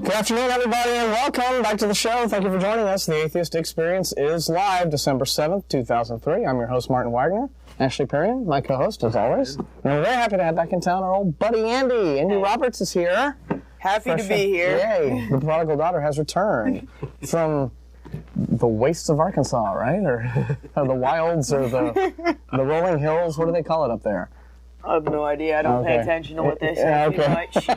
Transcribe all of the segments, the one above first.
Good afternoon, everybody, and welcome back to the show. Thank you for joining us. The Atheist Experience is live December 7th, 2003. I'm your host, Martin Wagner. Ashley Perrien, my co-host, as always. And we're very happy to have back in town our old buddy Andy. Andy Roberts is here. Happy to be here. Yay. The prodigal daughter has returned from the wastes of Arkansas, right? Or the wilds or the rolling hills. What do they call it up there? I have no idea. I don't pay attention to what they say too much.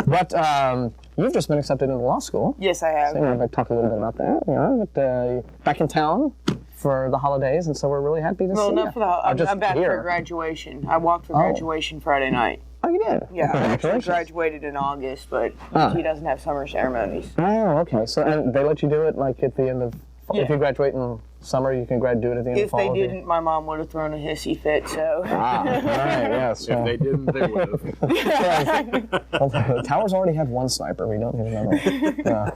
But you've just been accepted into law school. Yes, I have. So I'm going to talk a little bit about that. You know, but, back in town for the holidays, and so we're really happy to see you. No, not for the holidays. I'm back for graduation. I walked for graduation Friday night. Oh, you did? Yeah, I actually graduated in August, but he doesn't have summer ceremonies. Oh, okay. So and they let you do it like at the end of... Yeah. If you graduate in summer, you can do it at the end of fall. If they didn't, my mom would have thrown a hissy fit, so... All right, yes. If they didn't, they would have. Well, the tower's already had one sniper. We don't need another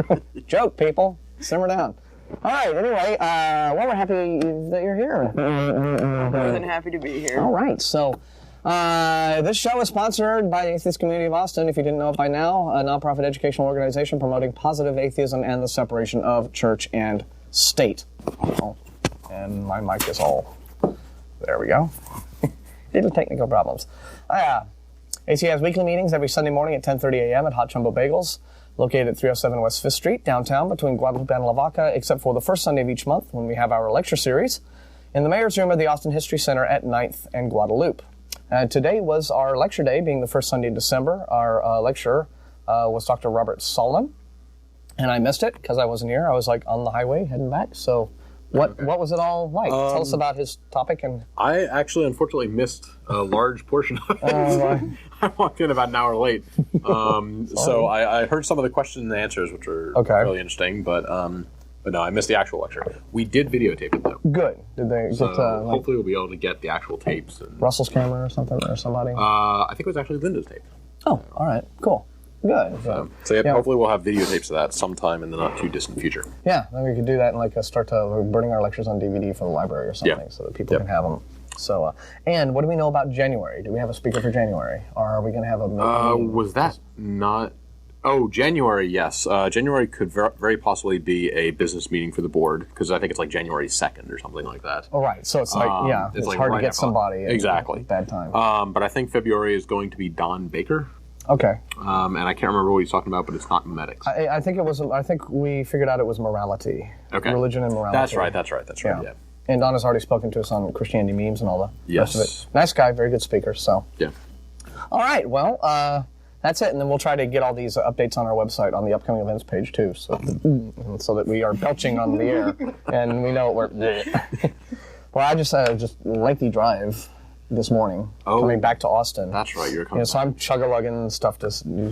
one. Joke, people. Simmer down. All right, anyway, well, we're happy that you're here. More than happy to be here. All right, so... this show is sponsored by the Atheist Community of Austin, if you didn't know it by now, a nonprofit educational organization promoting positive atheism and the separation of church and state. Oh, and my mic is all... There we go. Little technical problems. AC has weekly meetings every Sunday morning at 10:30 a.m. at Hot Jumbo Bagels, located at 307 West 5th Street, downtown between Guadalupe and Lavaca, except for the first Sunday of each month when we have our lecture series in the Mayor's Room of the Austin History Center at 9th and Guadalupe. Today was our lecture day, being the first Sunday in December. Our lecturer was Dr. Robert Solon, and I missed it because I wasn't here. I was like on the highway heading back. So what was it all like? Tell us about his topic. And I actually, unfortunately, missed a large portion of it. I walked in about an hour late. So I heard some of the questions and answers, which were really interesting, but no, I missed the actual lecture. We did videotape it, though. Good. Did they get, hopefully we'll be able to get the actual tapes. And, Russell's camera or something, or somebody? I think it was actually Linda's tape. Oh, all right. Cool. Good. So hopefully we'll have videotapes of that sometime in the not-too-distant future. Yeah, then we could do that and start burning our lectures on DVD for the library or something so that people can have them. So, and what do we know about January? Do we have a speaker for January? Or are we going to have a... was that not... Oh, January, yes. January could very possibly be a business meeting for the board, because I think it's like January 2nd or something like that. Oh, right. So it's like, it's like hard to get somebody exactly. at bad time. But I think February is going to be Don Baker. Okay. And I can't remember what he's talking about, but it's not memetics. I think we figured out it was morality. Okay. Religion and morality. That's right, yeah. And Don has already spoken to us on Christianity memes and all the rest of it. Nice guy, very good speaker, so. Yeah. All right, well, that's it, and then we'll try to get all these updates on our website on the upcoming events page too, so that we are belching on the air and we know we're. Well, I just lengthy drive this morning coming back to Austin. That's right, you're coming. So I'm chug-a-lugging stuff to stay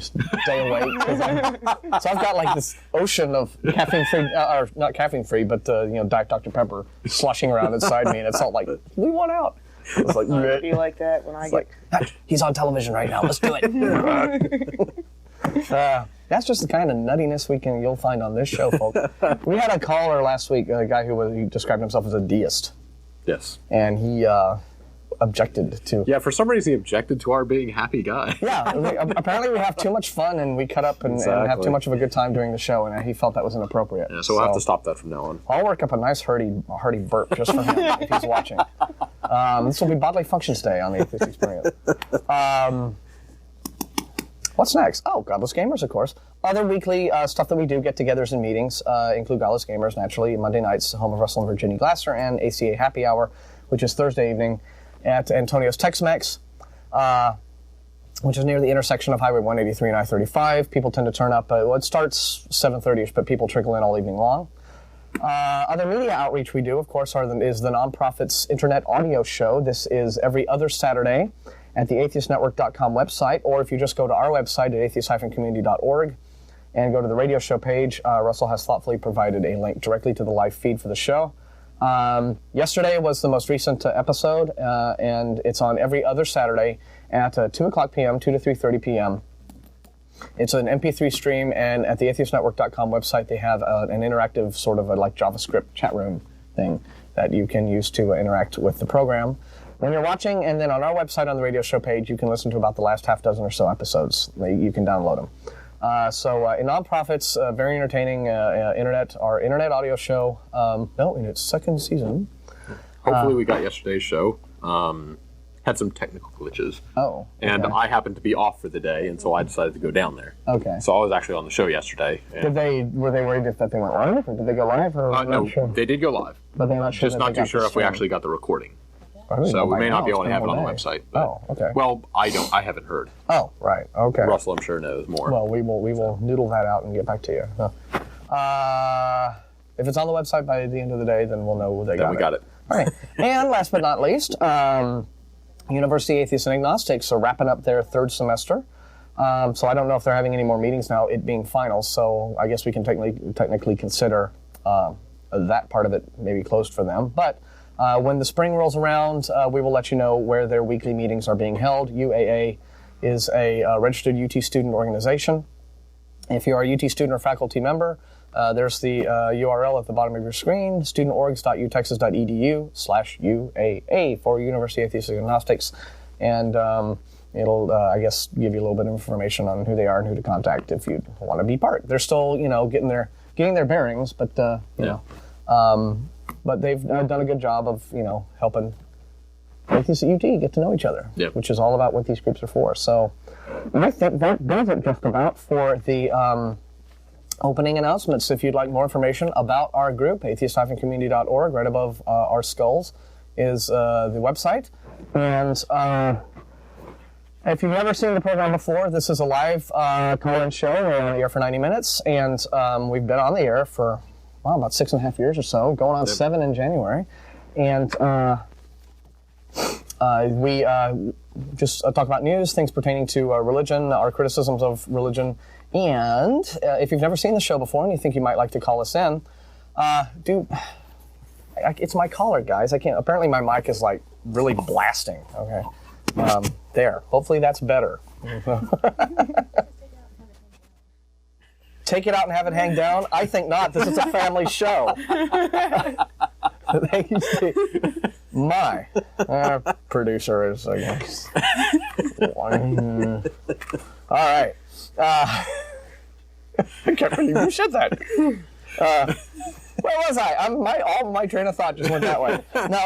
awake. So I've got like this ocean of caffeine-free, or not caffeine-free, but Diet Dr. Pepper slushing around inside me, and it's all like, we want out. It's like, I'll be like that when I get... He's on television right now. Let's do it. That's just the kind of nuttiness you'll find on this show, folks. We had a caller last week, a guy he described himself as a deist. Yes. And he objected to... Yeah, for some reason he objected to our being happy guy. Yeah, apparently we have too much fun and we cut up and have too much of a good time during the show, and he felt that was inappropriate. Yeah, so we'll have to stop that from now on. I'll work up a nice hearty burp just for him if he's watching. This will be Bodily Functions Day on the Atheist Experience. What's next? Oh, Godless Gamers, of course. Other weekly stuff that we do, get-togethers and meetings, include Godless Gamers, naturally, Monday nights, home of Russell and Virginia Glasser, and ACA Happy Hour, which is Thursday evening at Antonio's Tex-Mex, which is near the intersection of Highway 183 and I-35. People tend to turn up. It starts 7:30ish, but people trickle in all evening long. Other media outreach we do, of course, is the Nonprofits Internet Audio Show. This is every other Saturday at the atheistnetwork.com website, or if you just go to our website at atheist-community.org and go to the radio show page, Russell has thoughtfully provided a link directly to the live feed for the show. Yesterday was the most recent episode, and it's on every other Saturday at 2 o'clock p.m., 2 to 3:30 p.m. It's an MP3 stream, and at the atheistnetwork.com website, they have an interactive sort of a JavaScript chat room thing that you can use to interact with the program when you're watching. And then on our website on the radio show page, you can listen to about the last half dozen or so episodes. You can download them. So in nonprofits, very entertaining our internet audio show. In its second season. Hopefully we got yesterday's show. Had some technical glitches. Oh. Okay. And I happened to be off for the day, and so I decided to go down there. Okay. So I was actually on the show yesterday. Were they worried if that they went live, or did they go live? Or no, sure? They did go live. But they're not sure. Just not too sure if we actually got the recording. So we may not be able to have it on the website. Oh, okay. Well, I haven't heard. Oh, right. Okay. Russell, I'm sure, knows more. Well, we will noodle that out and get back to you. If it's on the website by the end of the day, then we'll know they got it. We got it. All right. And last but not least, University Atheists and Agnostics are wrapping up their third semester. So I don't know if they're having any more meetings now, it being finals. So I guess we can technically consider that part of it maybe closed for them. But when the spring rolls around, we will let you know where their weekly meetings are being held. UAA is a registered UT student organization. If you are a UT student or faculty member, there's the URL at the bottom of your screen, studentorgs.utexas.edu/UAA for University Atheists and Agnostics. And it'll, I guess, give you a little bit of information on who they are and who to contact if you want to be part. They're still, getting their bearings, but, but they've done a good job of, helping atheists at UT get to know each other, which is all about what these groups are for. So I think that does it just about for the opening announcements. If you'd like more information about our group, atheist-community.org, right above our skulls is the website. And if you've never seen the program before, this is a live call-in show. We're on the air for 90 minutes, and we've been on the air for about 6.5 years or so, going on 7 in January. And we just talk about news, things pertaining to religion, our criticisms of religion. And if you've never seen the show before and you think you might like to call us in, it's my caller, guys. I can't. Apparently my mic is like really blasting. Okay. There. Hopefully that's better. Take it out and have it hang down? I think not. This is a family show. Thank you, Steve. My producer is, I guess. All right. I can't believe you said that. Where was I? All my train of thought just went that way. Now,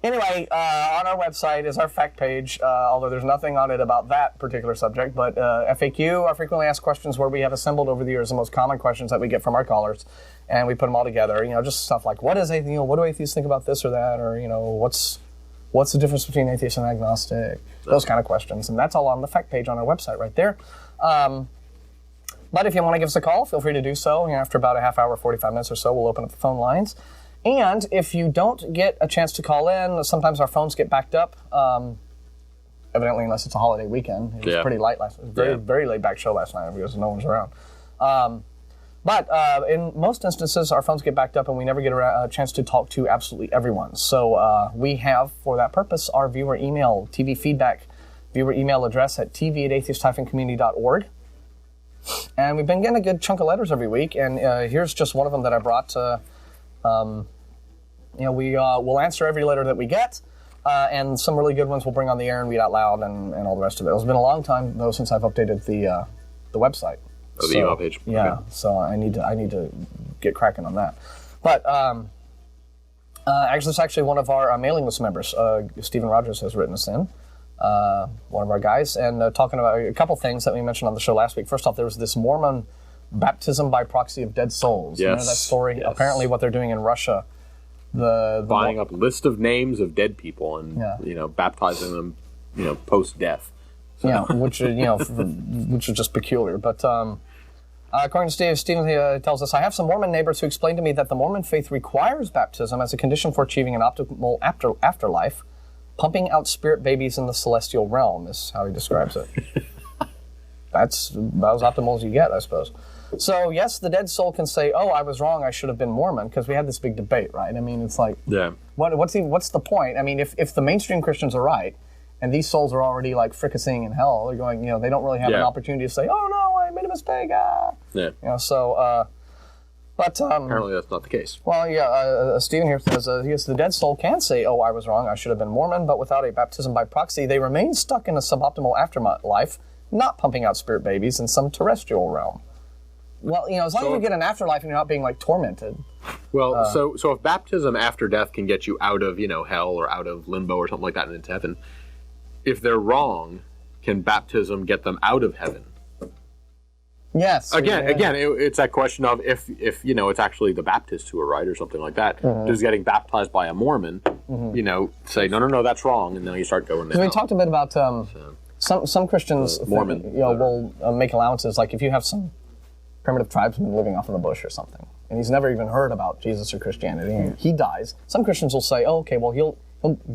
anyway, on our website is our fact page, although there's nothing on it about that particular subject, but FAQ, our frequently asked questions, where we have assembled over the years the most common questions that we get from our callers, and we put them all together. Just stuff like, what do atheists think about this or that, or what's the difference between atheist and agnostic? Those kind of questions, and that's all on the fact page on our website right there. But if you want to give us a call, feel free to do so. After about a half hour, 45 minutes or so, we'll open up the phone lines. And if you don't get a chance to call in, sometimes our phones get backed up. Evidently, unless it's a holiday weekend. It was pretty light last night. Very laid back show last night because no one's around. But in most instances, our phones get backed up and we never get a chance to talk to absolutely everyone. So we have, for that purpose, our viewer email, TV feedback, viewer email address at tv@atheist-community.org. And we've been getting a good chunk of letters every week, and here's just one of them that I brought. We'll answer every letter that we get, and some really good ones we'll bring on the air and read out loud and all the rest of it. It's been a long time, though, since I've updated the website. Oh, the email page. Yeah, okay. So I need to get cracking on that. But actually, it's actually one of our mailing list members, Stephen Rogers, has written us in, one of our guys, and talking about a couple things that we mentioned on the show last week. First off, there was this Mormon baptism by proxy of dead souls. Yes. You know that story? Yes. Apparently what they're doing in Russia, the buying up list of names of dead people and baptizing them, post-death. So. Yeah, which is just peculiar. But according to Stephen tells us, I have some Mormon neighbors who explained to me that the Mormon faith requires baptism as a condition for achieving an optimal afterlife. Pumping out spirit babies in the celestial realm is how he describes it. That's about as optimal as you get, I suppose. So, yes, the dead soul can say, oh, I was wrong, I should have been Mormon, because we had this big debate, right? I mean, it's like, what's the point? I mean, if the mainstream Christians are right, and these souls are already, like, fricasseeing in hell, they're going, they don't really have an opportunity to say, oh, no, I made a mistake, But apparently that's not the case. Well, Stephen here says, the dead soul can say, oh, I was wrong, I should have been Mormon, but without a baptism by proxy, they remain stuck in a suboptimal afterlife, not pumping out spirit babies in some terrestrial realm. Well, as long as you get an afterlife and you're not being tormented. Well, so if baptism after death can get you out of hell or out of limbo or something like that and into heaven, if they're wrong, can baptism get them out of heaven? Yes. Again, it's that question of if it's actually the Baptists who are right or something like that. Mm-hmm. Does getting baptized by a Mormon, say no, that's wrong, and then you start going. We talked a bit about some Christians Mormon will make allowances, like if you have some primitive tribesman living off in the bush or something, and he's never even heard about Jesus or Christianity, and he dies. Some Christians will say, "Oh, okay, well,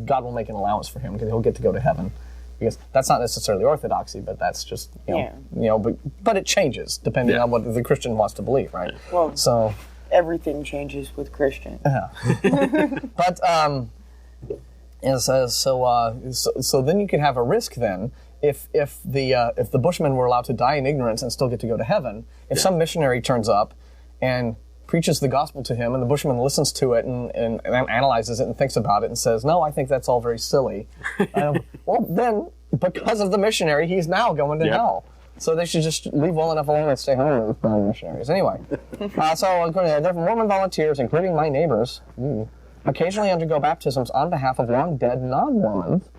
God will make an allowance for him because he'll get to go to heaven." Because that's not necessarily orthodoxy, but that's just but it changes depending on what the Christian wants to believe, right? Well, so everything changes with Christian. But so then you could have a risk then. If the Bushmen were allowed to die in ignorance and still get to go to heaven, if some missionary turns up and preaches the gospel to him and the Bushman listens to it and analyzes it and thinks about it and says, "No, I think that's all very silly," well then, because of the missionary, he's now going to hell. So they should just leave well enough alone and stay home with the missionaries. Anyway, so there are Mormon volunteers, including my neighbors, occasionally undergo baptisms on behalf of long-dead non-Mormons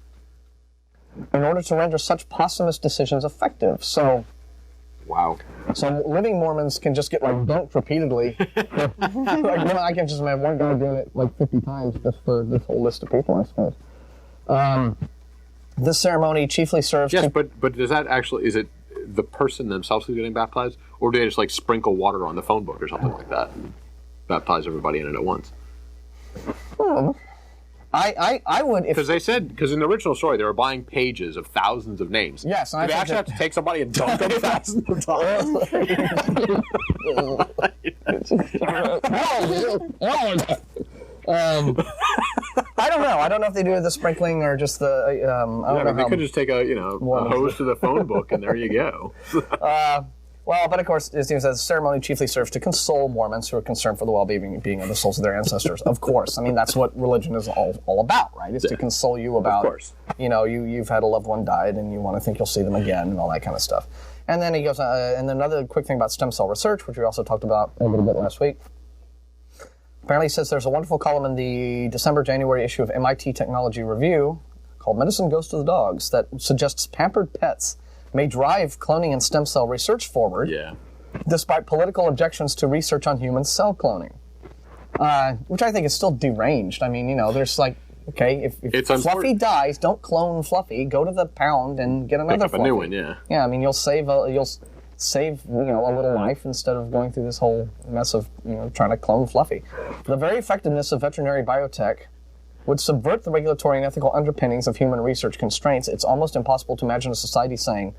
in order to render such posthumous decisions effective. So, wow. So living Mormons can just get dunked repeatedly. I can just imagine one guy doing it 50 times just for this whole list of people, I suppose. This ceremony chiefly serves. Yes, but does that actually, is it the person themselves who's getting baptized, or do they just sprinkle water on the phone book or something like that, baptize everybody in it at once? I would, if... Because in the original story, they were buying pages of thousands of names. Yes, and they actually have to take somebody and dunk them thousands of times. I don't know. I don't know if they do the sprinkling or just the... they could just take a hose to the phone book, and there you go. Well, but of course, it seems that the ceremony chiefly serves to console Mormons who are concerned for the well-being of the souls of their ancestors. Of course. I mean, that's what religion is all about, right? It's to console you about, you've had a loved one died and you want to think you'll see them again and all that kind of stuff. And then he goes, and then another quick thing about stem cell research, which we also talked about a little bit last week. Apparently he says there's a wonderful column in the December-January issue of MIT Technology Review called Medicine Goes to the Dogs that suggests pampered pets may drive cloning and stem cell research forward, despite political objections to research on human cell cloning, which I think is still deranged. I memean, there's if Fluffy dies, don't clone Fluffy. Go to the pound and get another Fluffy. A new one, yeah. Yeah, I mean, you'll save a little life instead of going through this whole mess of trying to clone Fluffy. The very effectiveness of veterinary biotech would subvert the regulatory and ethical underpinnings of human research constraints. It's almost impossible to imagine a society saying,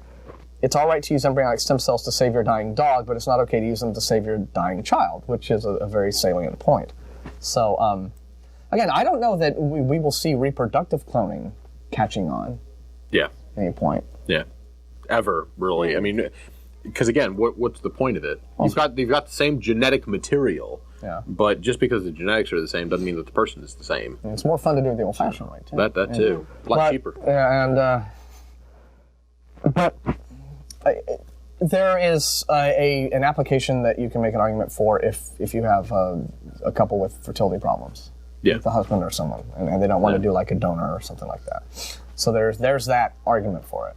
it's all right to use embryonic stem cells to save your dying dog, but it's not okay to use them to save your dying child, which is a very salient point. So, again, I don't know that we will see reproductive cloning catching on. Yeah. At any point. Yeah. Ever, really. I mean, because again, what's the point of it? You've got the same genetic material. Yeah. But just because the genetics are the same doesn't mean that the person is the same. And it's more fun to do it the old-fashioned way, too. That too. A lot cheaper. Yeah, but there is an application that you can make an argument for if you have a couple with fertility problems. Yeah. With the husband or someone, and they don't want to do a donor or something like that. So there's that argument for it.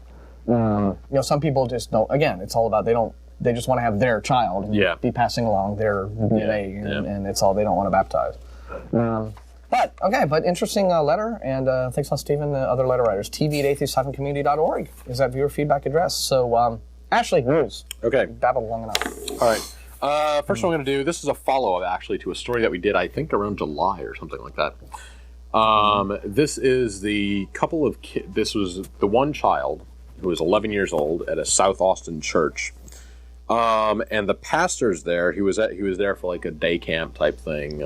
Some people just don't. Again, it's all about they just want to have their child and be passing along their DNA, and it's all they don't want to baptize. But interesting letter, and thanks a lot, Stephen, and other letter writers. tv@atheist-community.org is that viewer feedback address. So, Ashley, news. Okay. Babbled long enough. All right. First one I'm going to do, this is a follow-up, actually, to a story that we did, I think, around July or something like that. This is the couple of kids. This was the one child who was 11 years old at a South Austin church. And the pastor's there. He was there for a day camp type thing,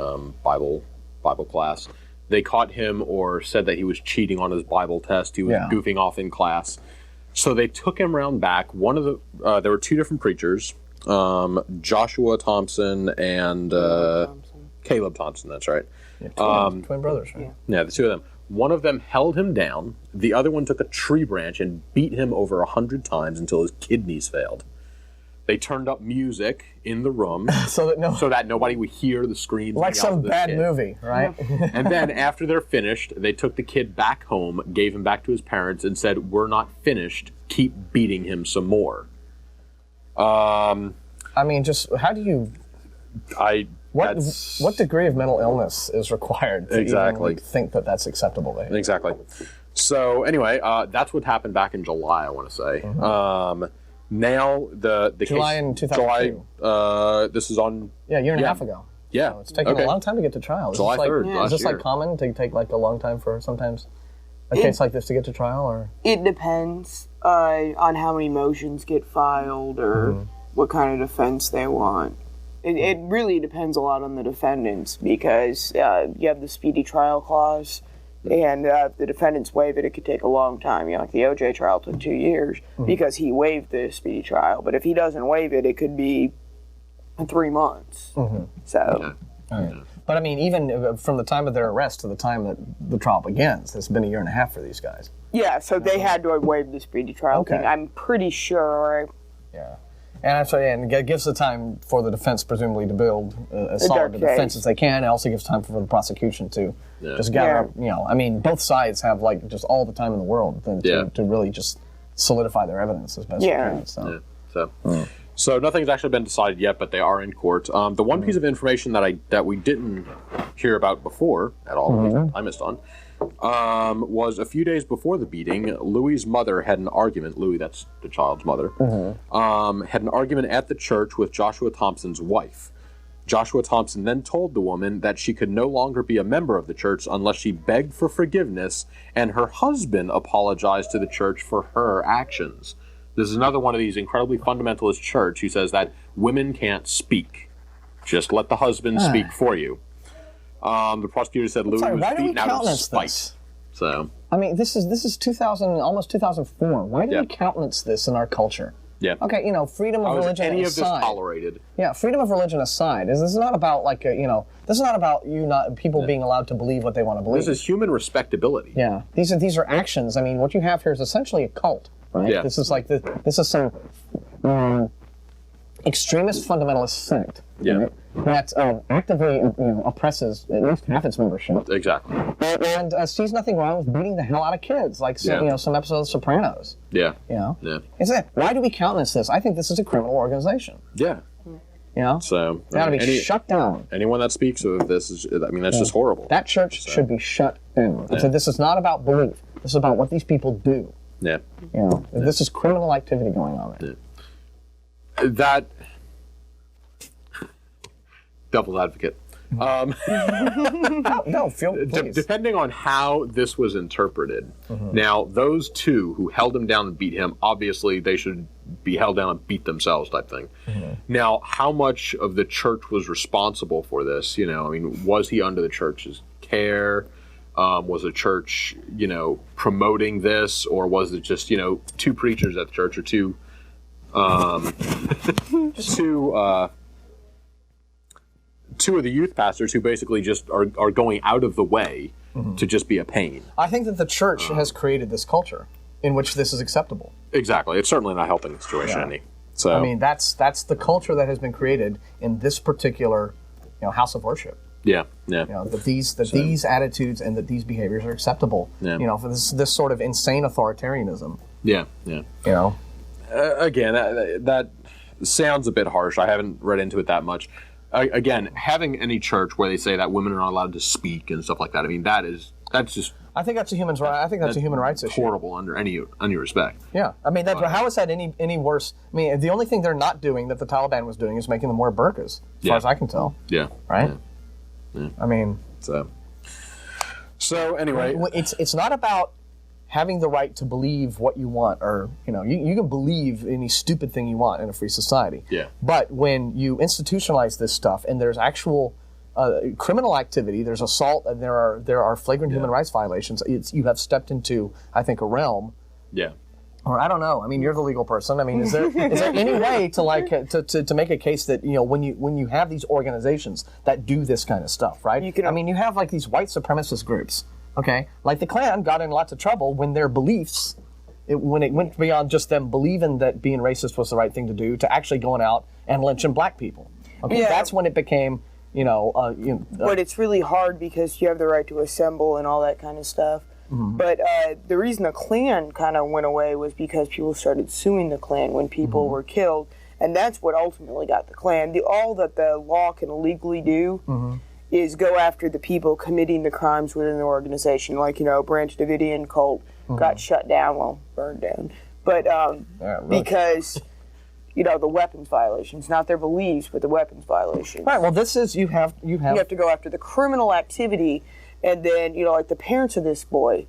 Bible class. They caught him or said that he was cheating on his Bible test. He was goofing off in class. So they took him around back. There were two different preachers, Joshua Thompson and Caleb Thompson. That's right. Yeah, twin brothers, right? Yeah, the two of them. One of them held him down. The other one took a tree branch and beat him over 100 times until his kidneys failed. They turned up music in the room so that nobody would hear the screams. Like some bad movie, right? And then after they're finished, they took the kid back home, gave him back to his parents, and said, "We're not finished. Keep beating him some more." I mean, just how do you... What degree of mental illness is required to even think that that's acceptable behavior? Exactly. So anyway, that's what happened back in July, I want to say. Mm-hmm. Now the July case, in 2002. This is on a year and a half ago. Yeah, so it's taken a long time to get to trial. July 3rd. Is this like common to take like a long time for sometimes a case like this to get to trial, or it depends on how many motions get filed or what kind of defense they want. It really depends a lot on the defendants because you have the speedy trial clause. And if the defendants waive it could take a long time. Like the OJ trial took 2 years because he waived the speedy trial. But if he doesn't waive it could be 3 months. So, but I mean, even from the time of their arrest to the time that the trial begins, it's been a year and a half for these guys. Yeah, so they had to waive the speedy trial thing. I'm pretty sure. Yeah. And it gives the time for the defense, presumably, to build as solid a defense as they can. It also gives time for the prosecution to just gather up, I mean, both sides have, like, just all the time in the world to really just solidify their evidence as best they can. So nothing's actually been decided yet, but they are in court. The one piece of information that we didn't hear about before at all, I missed on, was a few days before the beating, Louis's mother had an argument. Louis, that's the child's mother, had an argument at the church with Joshua Thompson's wife. Joshua Thompson then told the woman that she could no longer be a member of the church unless she begged for forgiveness and her husband apologized to the church for her actions. This is another one of these incredibly fundamentalist church who says that women can't speak. Just let the husband speak for you. The prosecutor said Louis was beaten out of spite. This? So I mean, this is 2000, almost 2004. Why do we countenance this in our culture? Yeah. Okay, freedom of religion aside. Any of this tolerated? Yeah, freedom of religion aside. This is not about this is not about people being allowed to believe what they want to believe. This is human respectability. Yeah. These are actions. I mean, what you have here is essentially a cult, right? Yeah. This is this is some extremist fundamentalist sect. Yeah. Right? That actively oppresses at least half its membership. Exactly. And sees nothing wrong with beating the hell out of kids, like some episodes of Sopranos. Yeah. Yeah. Why do we countenance this? I think this is a criminal organization. Yeah. So they ought to be shut down. Anyone that speaks of this is, that's just horrible. That church should be shut down. So this is not about belief. This is about what these people do. Yeah. This is criminal activity going on there. That devil's advocate. Depending on how this was interpreted. Now, those two who held him down and beat him, obviously they should be held down and beat themselves type thing. Now, how much of the church was responsible for this? Was he under the church's care? Was the church, promoting this? Or was it just, two preachers at the church or two two of the youth pastors who basically just are going out of the way to just be a pain? I think that the church has created this culture in which this is acceptable. Exactly. It's certainly not helping the situation any. So I mean, that's the culture that has been created in this particular house of worship. Yeah. That these attitudes and that these behaviors are acceptable. For this sort of insane authoritarianism. Yeah. Again, that sounds a bit harsh. I haven't read into it that much. Again, having any church where they say that women are not allowed to speak and stuff like that, I mean, that's just. I think that's a human right. I think that's a human rights issue. Horrible under any respect. Yeah, I mean, how is that any worse? I mean, the only thing they're not doing that the Taliban was doing is making them wear burqas, as far as I can tell. Yeah. Right. Yeah. I mean. So anyway, it's not about having the right to believe what you want, or you can believe any stupid thing you want in a free society. Yeah. But when you institutionalize this stuff and there's actual criminal activity, there's assault, and there are flagrant human rights violations, you have stepped into, I think, a realm. Yeah. Or I don't know. I mean, you're the legal person. I mean, is there any way to to make a case that when you have these organizations that do this kind of stuff, right? You have like these white supremacist groups. Okay, like the Klan got in lots of trouble when their beliefs, when it went beyond just them believing that being racist was the right thing to do, to actually going out and lynching black people. Okay, that's when it became, but it's really hard because you have the right to assemble and all that kind of stuff. Mm-hmm. But the reason the Klan kind of went away was because people started suing the Klan when people were killed, and that's what ultimately got the Klan. All that the law can legally do is go after the people committing the crimes within the organization. Like, Branch Davidian cult got shut down, burned down. But because, the weapons violations, not their beliefs, but the weapons violations. Right, well, this is, you have to go after the criminal activity, and then, like the parents of this boy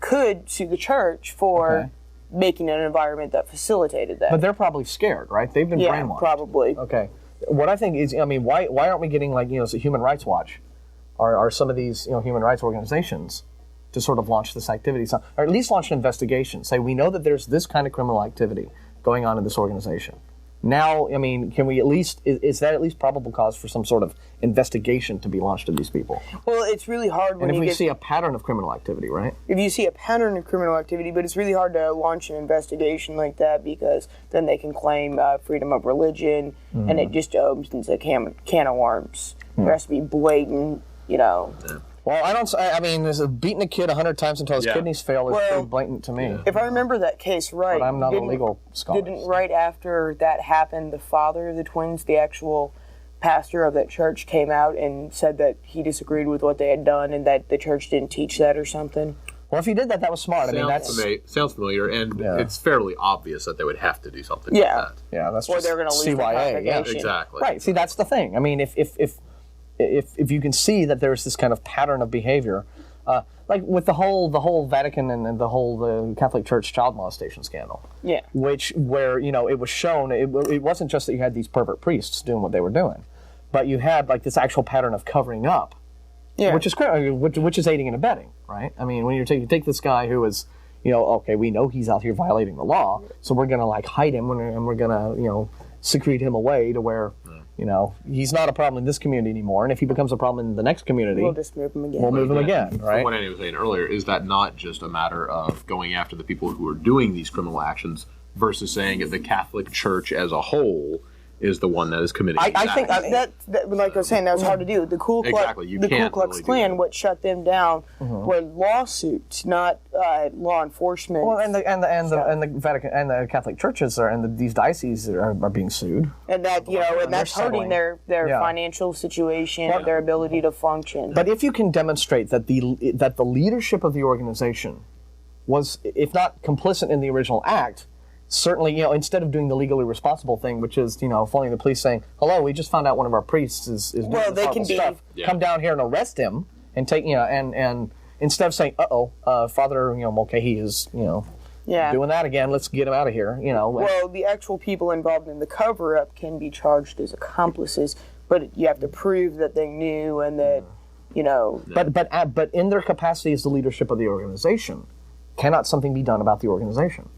could sue the church for making an environment that facilitated that. But they're probably scared, right? They've been brainwashed. Yeah, probably. Okay. What I think is, why aren't we getting Human Rights Watch, or some of these human rights organizations, to sort of launch this activity, or at least launch an investigation? Say, we know that there's this kind of criminal activity going on in this organization. Now, can we at least, is that at least probable cause for some sort of investigation to be launched of these people? Well, it's really hard when you see a pattern of criminal activity, right? If you see a pattern of criminal activity, but it's really hard to launch an investigation like that because then they can claim freedom of religion, and it just opens a can of worms. There has to be blatant, Well, this beating a kid 100 times until his kidneys fail is pretty blatant to me. Yeah. If I remember that case right, but I'm not a legal scholar. Didn't right after that happened, the father of the twins, the actual pastor of that church, came out and said that he disagreed with what they had done and that the church didn't teach that or something? Well, if he did that, that was smart. Sounds familiar, and it's fairly obvious that they would have to do something like that. Yeah, that's or just they're going to lose CYA. The congregation. Exactly. Right. See, that's the thing. If you can see that there's this kind of pattern of behavior, like with the whole Vatican and the Catholic Church child molestation scandal, where it was shown it wasn't just that you had these pervert priests doing what they were doing, but you had like this actual pattern of covering up, which is aiding and abetting, right? When you take this guy who is, we know he's out here violating the law, so we're gonna hide him and we're gonna secrete him away to where. He's not a problem in this community anymore, and if he becomes a problem in the next community, we'll just move him again. We'll move him again, right? What Andy was saying earlier, is that not just a matter of going after the people who are doing these criminal actions versus saying that the Catholic Church as a whole is the one that is committing these I think that, like I was saying, that was hard to do. The Ku Klux Klan, what shut them down were lawsuits, not law enforcement. Well, and the Vatican and the Catholic churches these dioceses are being sued, and that and that's hurting their financial situation, their ability to function. But if you can demonstrate that the leadership of the organization was, if not complicit in the original act, certainly, instead of doing the legally responsible thing, which is, phoning the police saying, "Hello, we just found out one of our priests is doing this horrible stuff. Come down here and arrest him and take, and instead of saying, Father, Mulcahy is, doing that again. Let's get him out of here." Well, the actual people involved in the cover-up can be charged as accomplices, but you have to prove that they knew and that, But in their capacity as the leadership of the organization, cannot something be done about the organization?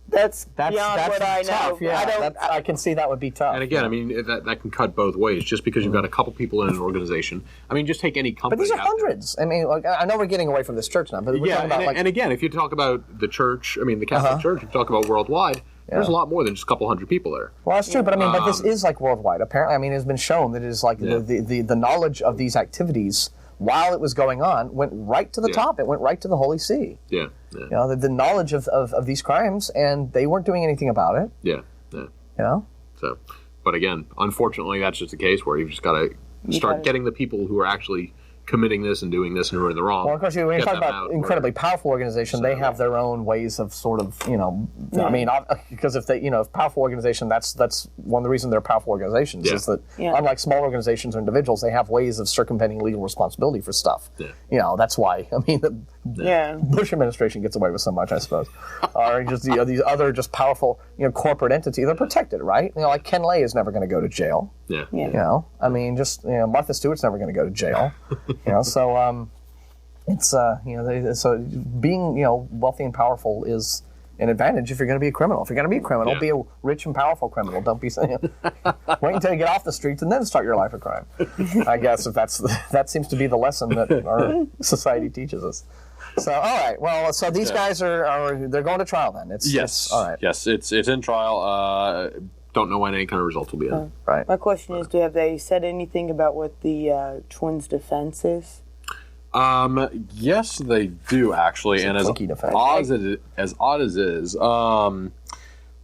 That's beyond what I know. Yeah, I can see that would be tough. And again, that can cut both ways. Just because you've got a couple people in an organization, just take any company. But these are hundreds. I know we're getting away from this church now, but we're talking about and again, if you talk about the church, the Catholic Church, if you talk about worldwide, there's a lot more than just a couple hundred people there. Well, that's true, but but this is like worldwide. Apparently, it's been shown that it is like the knowledge of these activities while it was going on went right to the top. It went right to the Holy See. Yeah. The knowledge of these crimes, and they weren't doing anything about it. Yeah. So, but again, unfortunately, that's just a case where you've just got to start getting the people who are actually committing this and doing this and who are in the wrong. Well, of course, when you talk about incredibly powerful organizations, they have their own ways of sort of, because if powerful organization, that's one of the reasons they're powerful organizations is that unlike small organizations or individuals, they have ways of circumventing legal responsibility for stuff. Yeah. That's why, the Bush administration gets away with so much, I suppose. Or just these other just powerful, corporate entities, they're protected, right? Like Ken Lay is never going to go to jail. Martha Stewart's never going to go to jail. So it's so being wealthy and powerful is an advantage if you're going to be a criminal. If you're going to be a criminal, be a rich and powerful criminal. Don't be saying, wait until you get off the streets and then start your life of crime. I guess if that seems to be the lesson that our society teaches us. So, all right. Well, so these guys they're going to trial then. It's all right. Yes, it's in trial. Don't know when any kind of results will be in. Right. My question is, have they said anything about what the twins' defense is? Yes, they do actually, and as odd as it is, one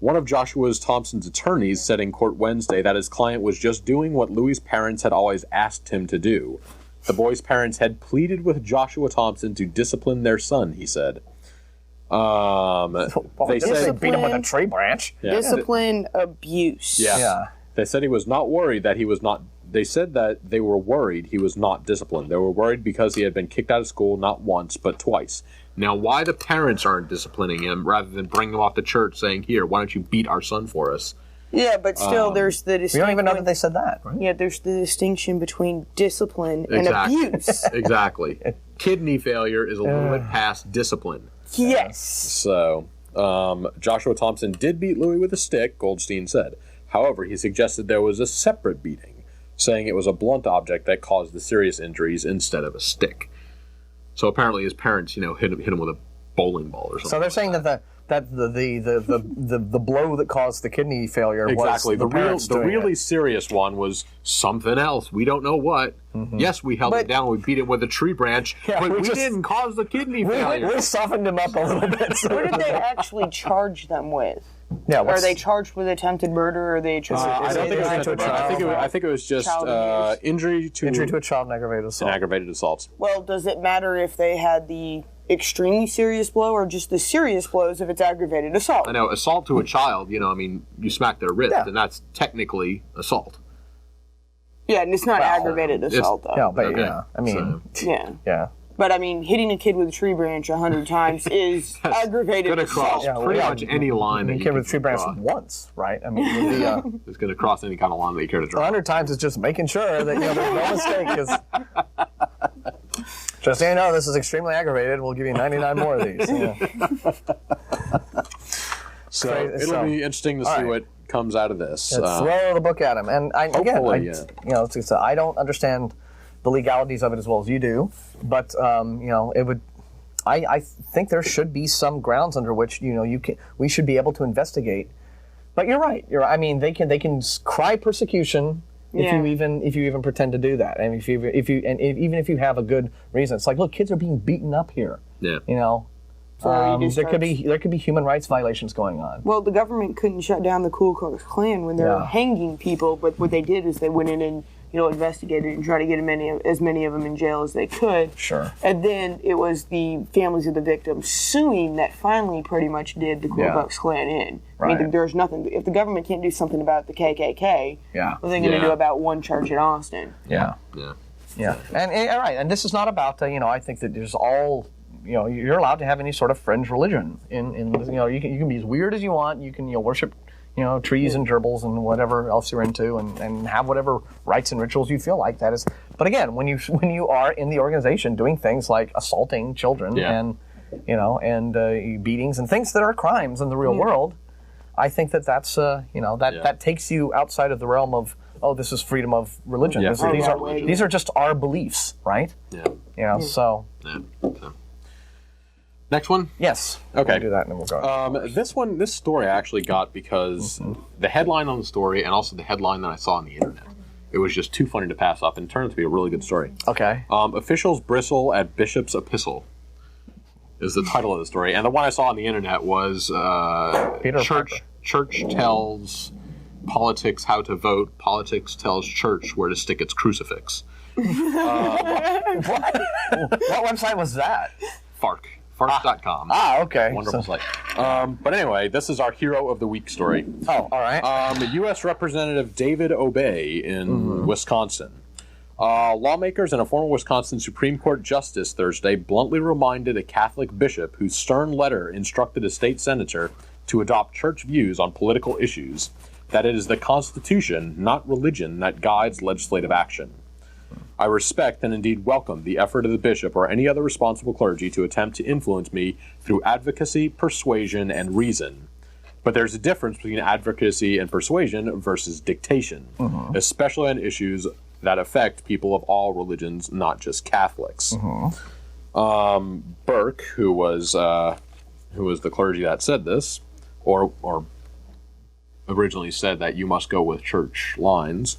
of Joshua Thompson's attorneys said in court Wednesday that his client was just doing what Louis' parents had always asked him to do. The boy's parents had pleaded with Joshua Thompson to discipline their son, he said. They said beat him with a tree branch. Yeah. Discipline, abuse. Yeah. They said he was not worried that he was not. They said that they were worried he was not disciplined. They were worried because he had been kicked out of school not once but twice. Now, why the parents aren't disciplining him rather than bringing him off the church saying, "Here, why don't you beat our son for us?" Yeah, but still, there's the distinction. We don't even know that they said that, right? Yeah, there's the distinction between discipline and abuse. Exactly. Kidney failure is a little bit past discipline. Yes. So, Joshua Thompson did beat Louis with a stick, Goldstein said. However, he suggested there was a separate beating, saying it was a blunt object that caused the serious injuries instead of a stick. So apparently his parents, hit him with a bowling ball or something. So they're saying that the blow that caused the kidney failure exactly. was the really serious one was something else. We don't know what. Mm-hmm. Yes, we held him down. We beat him with a tree branch, but we didn't cause the kidney failure. We softened him up a little bit. What did they actually charge them with? Yeah, are they charged with attempted murder? Or are they charged? I think it was just injury to a child and aggravated assault. And aggravated assaults. Well, does it matter if they had the extremely serious blow or just the serious blows if it's aggravated assault? I know, assault to a child, you smack their wrist, and that's technically assault. Yeah, and it's not aggravated assault, though. Yeah, but yeah. But, hitting a kid with a tree branch 100 times is aggravated assault. Cross pretty much any line that you kid with a tree branch once, right? It's going to cross any kind of line that you care to draw. 100 times is just making sure that there's no mistake. Just so you know, this is extremely aggravated. We'll give you 99 more of these. So it'll be interesting to see what comes out of this. Throw the book at him, and I don't understand the legalities of it as well as you do, but it would. I think there should be some grounds under which we should be able to investigate. But you're right. They can cry persecution. If you even pretend to do that, and even if you have a good reason, it's like, look, kids are being beaten up here. Yeah. There could be human rights violations going on. Well, the government couldn't shut down the Ku Klux Klan when they're hanging people, but what they did is they went in and investigated and tried to get as many of them in jail as they could. Sure. And then it was the families of the victims suing that finally pretty much did the Ku Klux Klan in. Right. There's nothing. If the government can't do something about the KKK, what are they going to do about one church in Austin? Yeah. And this is not about I think that there's all. You're allowed to have any sort of fringe religion. You can be as weird as you want. You can worship trees and gerbils and whatever else you're into, and have whatever rites and rituals you feel like. That is, but again, when you are in the organization doing things like assaulting children and beatings and things that are crimes in the real world, I think that's that takes you outside of the realm of this is freedom of religion. These are just our beliefs, right? So. Next one? Yes. Okay. We'll do that and then we'll go. This story I actually got because the headline on the story and also the headline that I saw on the internet. It was just too funny to pass up and turned out to be a really good story. Okay. Officials bristle at Bishop's Epistle is the title of the story. And the one I saw on the internet was Church tells politics how to vote. Politics tells church where to stick its crucifix. What website was that? Fark.com. Okay. Wonderful site. But anyway, this is our hero of the week story. Oh, all right. U.S. Representative David Obey in Wisconsin. Lawmakers and a former Wisconsin Supreme Court justice Thursday bluntly reminded a Catholic bishop whose stern letter instructed a state senator to adopt church views on political issues that it is the Constitution, not religion, that guides legislative action. I respect and indeed welcome the effort of the bishop or any other responsible clergy to attempt to influence me through advocacy, persuasion, and reason. But there's a difference between advocacy and persuasion versus dictation, especially on issues that affect people of all religions, not just Catholics. Burke, who was the clergy that said this, or originally said that you must go with church lines,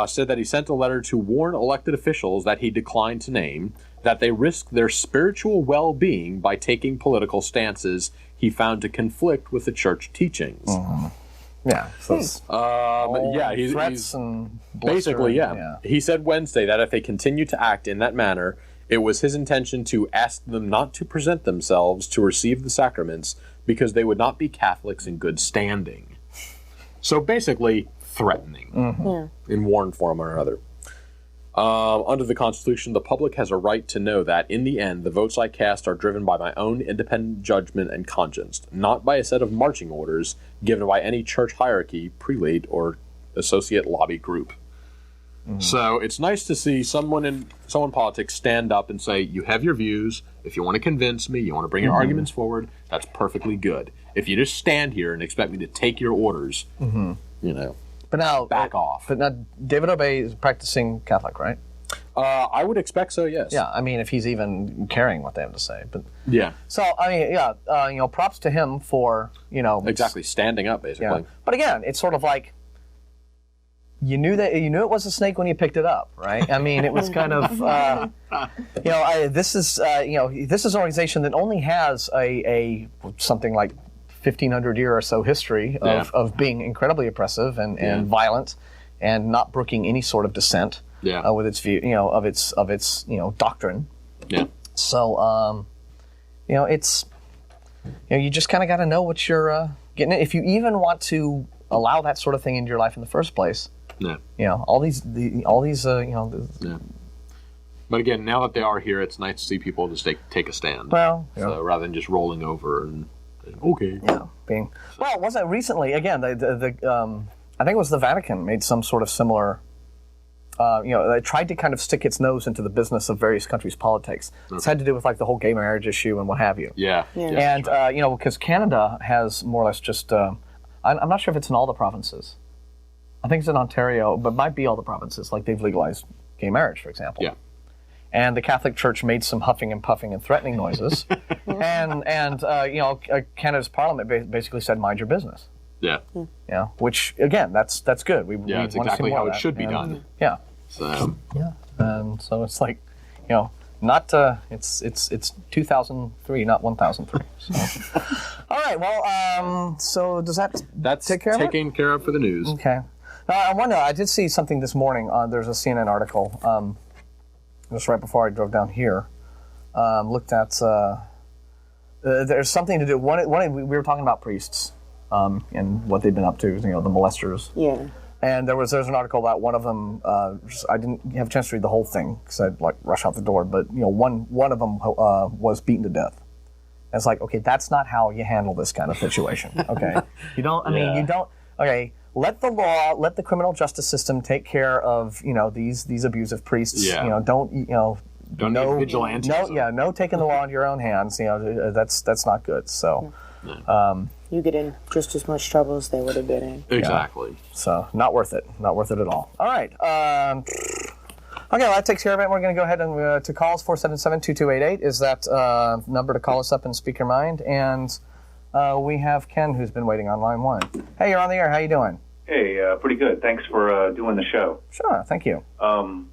said that he sent a letter to warn elected officials that he declined to name that they risk their spiritual well-being by taking political stances he found to conflict with the church teachings. Yeah. So he's threats and bluster, basically, yeah. He said Wednesday that if they continue to act in that manner, it was his intention to ask them not to present themselves to receive the sacraments because they would not be Catholics in good standing. So basically, threatening in one form or another. Under the Constitution, the public has a right to know that, in the end, the votes I cast are driven by my own independent judgment and conscience, not by a set of marching orders given by any church hierarchy, prelate, or associate lobby group. So it's nice to see someone in politics stand up and say, you have your views. If you want to convince me, you want to bring your arguments forward, that's perfectly good. If you just stand here and expect me to take your orders, but now, back off. But now, David Obey is practicing Catholic, right? I would expect so, yes. Yeah, I mean, if he's even caring what they have to say. But yeah. So, I mean, props to him for, exactly, standing up, basically. Yeah. But again, it's sort of like, you knew it was a snake when you picked it up, right? I mean, it was kind of, this is an organization that only has a something like 1,500-year or so history of being incredibly oppressive and violent, and not brooking any sort of dissent with its view, of its doctrine. Yeah. So, it's, you just kind of got to know what you're getting. If you even want to allow that sort of thing into your life in the first place. Yeah. All these. Yeah. But again, now that they are here, it's nice to see people just take a stand. Well, so rather than just rolling over and okay. Yeah. Wasn't it recently? Again, I think it was the Vatican made some sort of similar. They tried to kind of stick its nose into the business of various countries' politics. It's had to do with like the whole gay marriage issue and what have you. Yeah. And because Canada has more or less just. I'm not sure if it's in all the provinces. I think it's in Ontario, but it might be all the provinces. Like they've legalized gay marriage, for example. Yeah. And the Catholic Church made some huffing and puffing and threatening noises, and Canada's Parliament basically said, "Mind your business." Yeah. Yeah. Which again, that's good. We it's exactly how it should be done. Yeah. So. Yeah. And so it's like, not it's 2003, not 1003. So. All right. Well, so does that's take care of it? Taken care of for the news. Okay. I did see something this morning. There's a CNN article. Just right before I drove down here. Looked at. There's something to do. We were talking about priests and what they've been up to. The molesters. Yeah. And there's an article about one of them. I didn't have a chance to read the whole thing because I'd rush out the door. But one of them was beaten to death. And it's like, okay, that's not how you handle this kind of situation. Okay, you don't. I mean, you don't. Okay, let the law, let the criminal justice system take care of these abusive priests. Yeah. Don't need vigilantes. No taking the law into your own hands. That's not good. So. You get in just as much trouble as they would have been in. Exactly. Yeah. So not worth it. Not worth it at all. All right. Okay, well, that takes care of it. We're going to go ahead and to call us 477-2288 is that number to call us up and speak your mind. And we have Ken who's been waiting on line one. Hey, you're on the air. How you doing? Hey, pretty good. Thanks for doing the show. Sure, thank you. I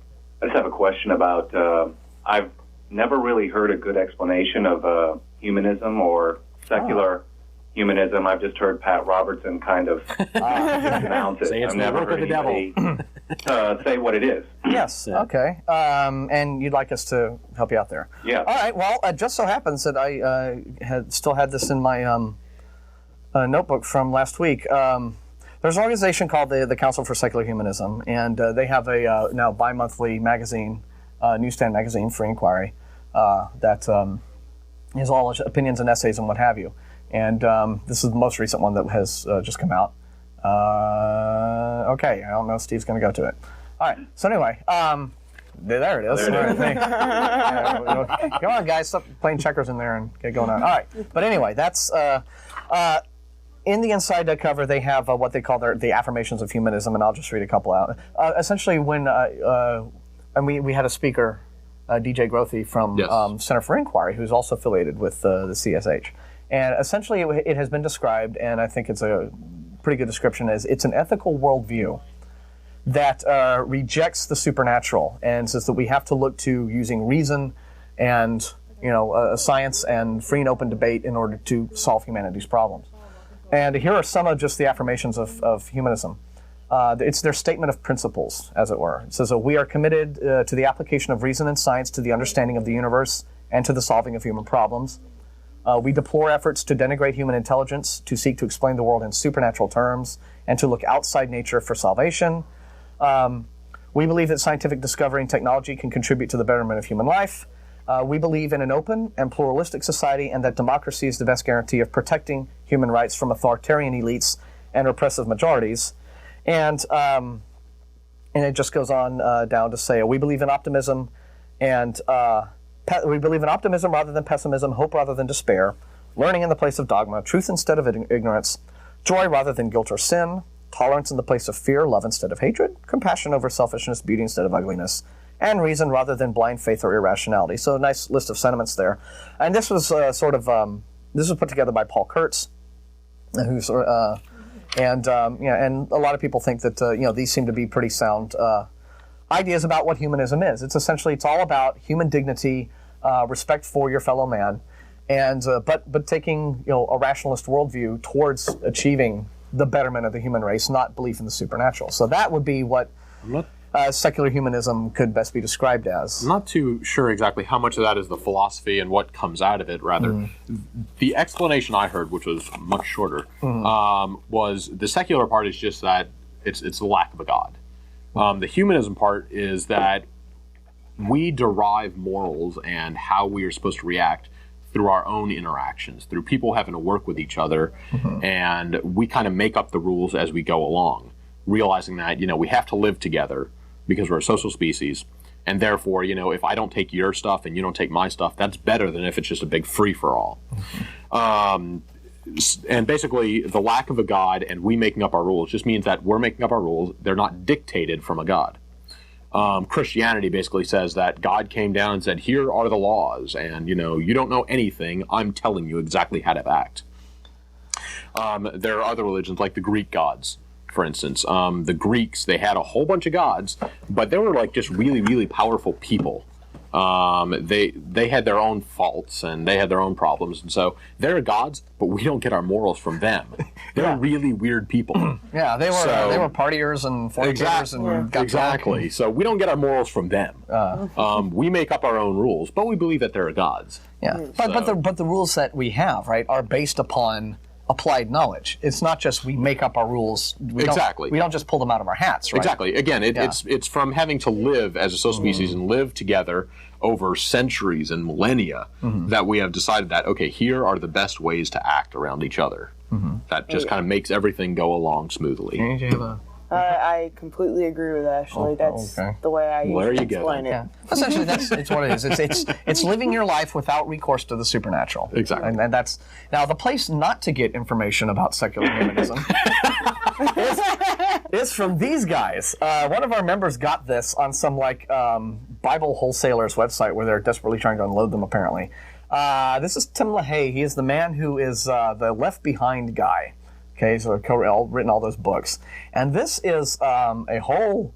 just have a question about, I've never really heard a good explanation of humanism or secular humanism. I've just heard Pat Robertson kind of pronounce it. Say it's I've never heard anybody say what it is. Yes, okay. And you'd like us to help you out there? Yeah. All right, well, it just so happens that I still had this in my notebook from last week. There's an organization called the Council for Secular Humanism, and they have a now bi-monthly magazine, newsstand magazine, Free Inquiry, that is all opinions and essays and what have you. And this is the most recent one that has just come out. Okay, I don't know if Steve's going to go to it. All right, so anyway, There it is. There it is. Come on, guys, stop playing checkers in there and get going on. All right, but anyway, that's in the inside cover. They have what they call the affirmations of humanism, and I'll just read a couple out. Essentially, when and we had a speaker, DJ Grothy from Center for Inquiry, who's also affiliated with the CSH, and essentially it has been described, and I think it's a pretty good description, as it's an ethical worldview that rejects the supernatural and says that we have to look to using reason and science and free and open debate in order to solve humanity's problems. And here are some of just the affirmations of humanism. It's their statement of principles, as it were. It says, we are committed to the application of reason and science to the understanding of the universe and to the solving of human problems. We deplore efforts to denigrate human intelligence, to seek to explain the world in supernatural terms, and to look outside nature for salvation. We believe that scientific discovery and technology can contribute to the betterment of human life. We believe in an open and pluralistic society, and that democracy is the best guarantee of protecting human rights from authoritarian elites and oppressive majorities. And it just goes on down to say, we believe in optimism, and we believe in optimism rather than pessimism, hope rather than despair, learning in the place of dogma, truth instead of ignorance, joy rather than guilt or sin, tolerance in the place of fear, love instead of hatred, compassion over selfishness, beauty instead of ugliness, and reason rather than blind faith or irrationality. So a nice list of sentiments there. And this was this was put together by Paul Kurtz, who's and a lot of people think that these seem to be pretty sound ideas about what humanism is. It's all about human dignity, respect for your fellow man, and but taking a rationalist worldview towards achieving the betterment of the human race, not belief in the supernatural. So that would be what secular humanism could best be described as. I'm not too sure exactly how much of that is the philosophy and what comes out of it, rather. The explanation I heard, which was much shorter, was the secular part is just that it's the lack of a God. The humanism part is that we derive morals and how we are supposed to react through our own interactions, through people having to work with each other, and we kind of make up the rules as we go along, realizing that, we have to live together because we're a social species, and therefore, if I don't take your stuff and you don't take my stuff, that's better than if it's just a big free-for-all. And basically, the lack of a God and we making up our rules just means that we're making up our rules. They're not dictated from a God. Christianity basically says that God came down and said, here are the laws, and, you don't know anything. I'm telling you exactly how to act. There are other religions, like the Greek gods, for instance. The Greeks, they had a whole bunch of gods, but they were just really, really powerful people. They had their own faults and they had their own problems, and so they're gods, but we don't get our morals from them. They're really weird people. They were partiers and fornicators and got exactly. So we don't get our morals from them. We make up our own rules, but we believe that they're gods. But the rules that we have, right, are based upon applied knowledge. It's not just we make up our rules. We don't just pull them out of our hats, right? Exactly. Again, it's from having to live as a social species and live together over centuries and millennia that we have decided that, okay, here are the best ways to act around each other. That just kind of makes everything go along smoothly. I completely agree with Ashley. That's the way I explain it. Yeah. Essentially, it's what it is. It's living your life without recourse to the supernatural. Exactly. And that's now the place not to get information about secular humanism is from these guys. One of our members got this on some Bible wholesaler's website where they're desperately trying to unload them. Apparently, this is Tim LaHaye. He is the man who is the Left Behind guy. Okay, so written all those books, and this is a whole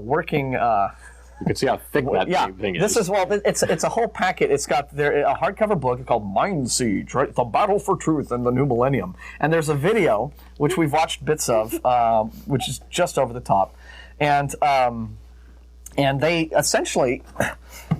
working. You can see how thick that thing is. This is it's a whole packet. It's got a hardcover book called Mind Siege, right? The Battle for Truth in the New Millennium, and there's a video which we've watched bits of, which is just over the top, and they essentially.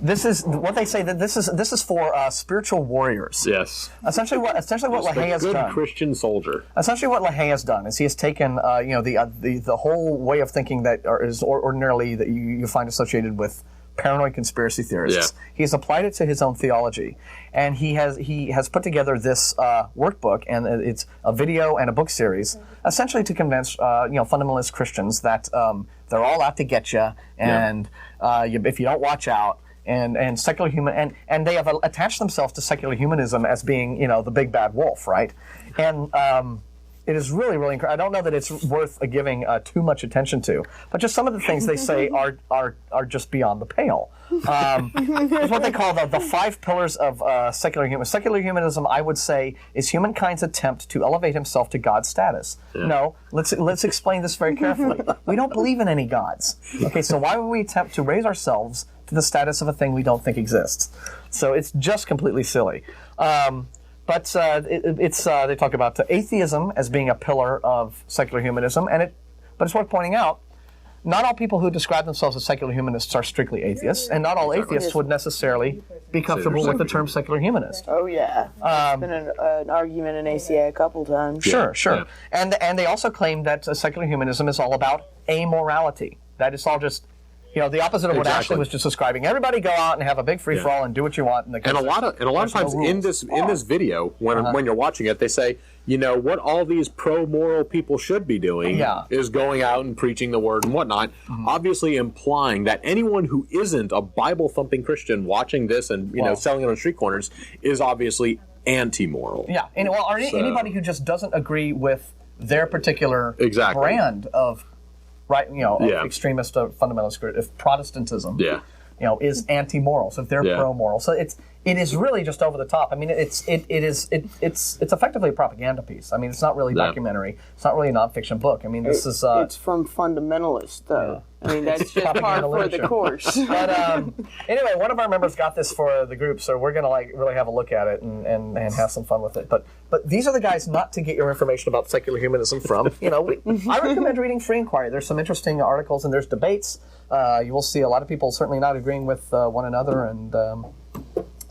This is what they say that this is for spiritual warriors. Yes. Essentially, what LaHaye has done. Good Christian soldier. Essentially, what LaHaye has done is he has taken the whole way of thinking that is ordinarily that you find associated with paranoid conspiracy theorists. Yeah. He's applied it to his own theology, and he has put together this workbook, and it's a video and a book series, essentially to convince fundamentalist Christians that they're all out to get you, and if you don't watch out. And secular human and they have attached themselves to secular humanism as being the big bad wolf, right? And it is really, really incredible. I don't know that it's worth giving too much attention to, but just some of the things they say are just beyond the pale. It's what they call the 5 pillars of secular humanism. Secular humanism, I would say, is humankind's attempt to elevate himself to God's status. Yeah. No, let's explain this very carefully. We don't believe in any gods. Okay, so why would we attempt to raise ourselves to the status of a thing we don't think exists? So it's just completely silly. But they talk about atheism as being a pillar of secular humanism, but it's worth pointing out, not all people who describe themselves as secular humanists are strictly atheists, and not all atheists would necessarily be comfortable with the term secular humanist. Oh yeah, it's been an argument in ACA a couple times. Sure. Yeah. And they also claim that secular humanism is all about amorality. That it's all just the opposite of what Ashley was just describing. Everybody go out and have a big free for all and do what you want. And a lot of times in this video, when you're watching it, they say, what all these pro-moral people should be doing is going out and preaching the word and whatnot, obviously implying that anyone who isn't a Bible-thumping Christian watching this and selling it on street corners is obviously anti-moral. Yeah, anybody who just doesn't agree with their particular brand of extremist fundamentalist, if Protestantism, is anti-moral. So if they're pro-moral, so it is really just over the top. I mean, it's effectively a propaganda piece. I mean, it's not really documentary. It's not really a nonfiction book. I mean, this is it's from fundamentalists, though. I mean, that's just par for the course. But anyway, one of our members got this for the group, so we're gonna really have a look at it and have some fun with it. But these are the guys not to get your information about secular humanism from. I recommend reading Free Inquiry. There's some interesting articles and there's debates. You will see a lot of people certainly not agreeing with one another, and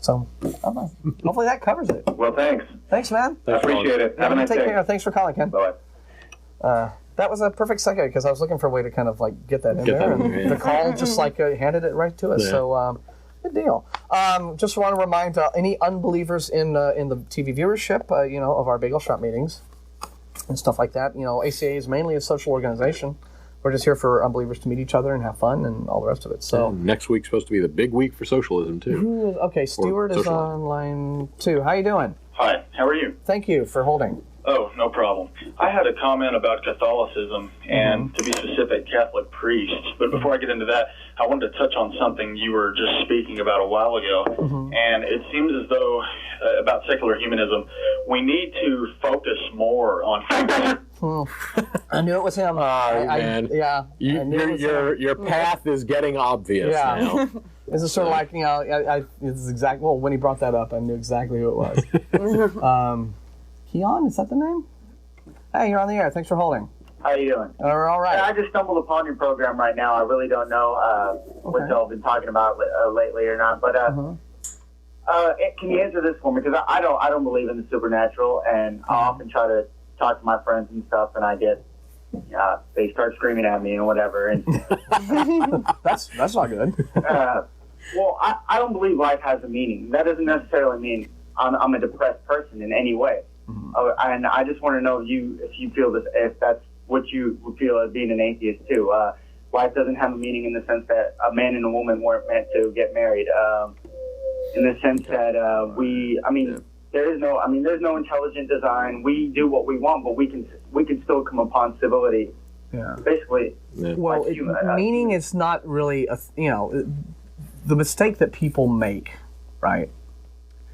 so I don't know. Hopefully that covers it. Well, thanks. Thanks, man. I appreciate it. Have a nice day. Take care. Thanks for calling, Ken. Bye. That was a perfect segue because I was looking for a way to kind of get that in there, and the call just handed it right to us. Yeah. So good deal. Just want to remind any unbelievers in the TV viewership, of our bagel shop meetings and stuff like that. ACA is mainly a social organization. We're just here for unbelievers to meet each other and have fun and all the rest of it. So next week's supposed to be the big week for socialism too. Okay, Stewart is on line 2. How you doing? Hi. How are you? Thank you for holding. Oh, no problem. I had a comment about Catholicism and, to be specific, Catholic priests. But before I get into that, I wanted to touch on something you were just speaking about a while ago. And it seems as though, about secular humanism, we need to focus more on... I knew it was him. Man. Your path is getting obvious now. This is sort of like, this is exactly... Well, when he brought that up, I knew exactly who it was. Keon, is that the name? Hey, you're on the air. Thanks for holding. How are you doing? We're all right. I just stumbled upon your program right now. I really don't know what y'all have been talking about lately or not. But can you answer this for me? Because I don't believe in the supernatural, and I often try to talk to my friends and stuff, and I get they start screaming at me and whatever. And that's not good. Well, I don't believe life has a meaning. That doesn't necessarily mean I'm a depressed person in any way. And I just want to know if you feel this, if that's what you would feel as being an atheist too. Life doesn't have a meaning in the sense that a man and a woman weren't meant to get married. In the sense that there's no intelligent design. We do what we want, but we can still come upon civility. Yeah. Basically. Yeah. Well, meaning is not really the mistake that people make, right?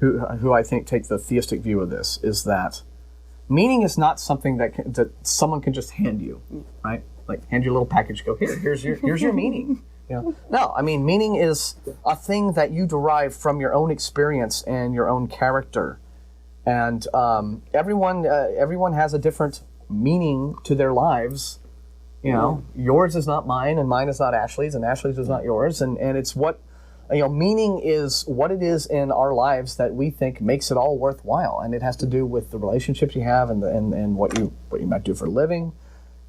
Who I think take the theistic view of this is that meaning is not something that someone can just hand you, right? Like hand you a little package, go here's your meaning. No, I mean meaning is a thing that you derive from your own experience and your own character, and everyone has a different meaning to their lives. Yours is not mine, and mine is not Ashley's, and Ashley's is not yours, and it's what. Meaning is what it is in our lives that we think makes it all worthwhile, and it has to do with the relationships you have and what you might do for a living,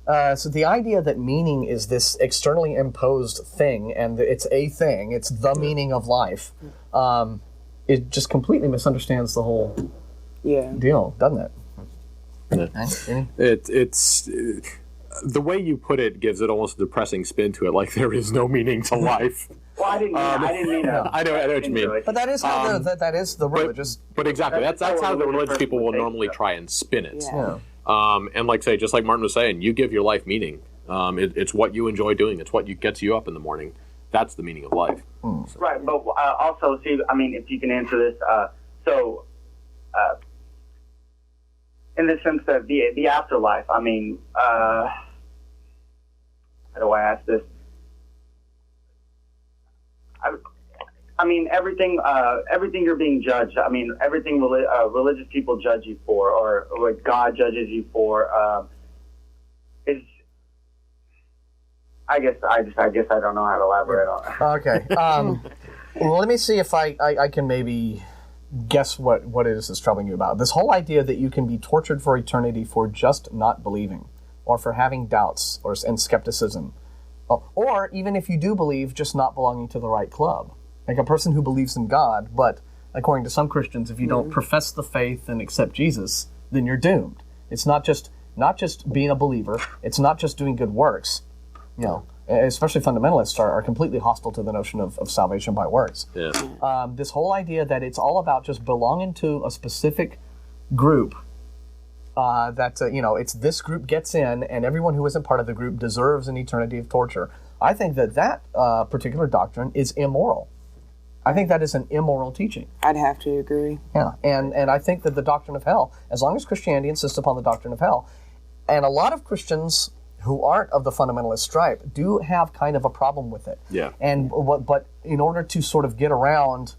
So the idea that meaning is this externally imposed thing, and it's a thing, it's the meaning of life, it just completely misunderstands the whole deal, doesn't it? It's the way you put it gives it almost a depressing spin to it, like there is no meaning to life. Well, I didn't mean I know what you mean. But that is how that is the religious. But exactly, that's how the religious people will normally try and spin it. Yeah. And just like Martin was saying, you give your life meaning. It's what you enjoy doing. It's what gets you up in the morning. That's the meaning of life. So. Right, but also, see, I mean, if you can answer this, in the sense that the afterlife, I mean, how do I ask this? I mean, everything you're being judged. I mean, everything religious people judge you for, or what God judges you for, is. I guess I don't know how to elaborate on that. Okay. Well, let me see if I can maybe guess what it is that's troubling you about. This whole idea that you can be tortured for eternity for just not believing, or for having doubts and skepticism, or even if you do believe, just not belonging to the right club. Like a person who believes in God, but according to some Christians, if you don't profess the faith and accept Jesus, then you're doomed. It's not just being a believer. It's not just doing good works. You know, especially fundamentalists are completely hostile to the notion of salvation by works. Yeah. This whole idea that it's all about just belonging to a specific group, it's this group gets in, and everyone who isn't part of the group deserves an eternity of torture. I think that particular doctrine is immoral. I think that is an immoral teaching. I'd have to agree. Yeah, and I think that the doctrine of hell, as long as Christianity insists upon the doctrine of hell, and a lot of Christians who aren't of the fundamentalist stripe do have kind of a problem with it. Yeah. But in order to sort of get around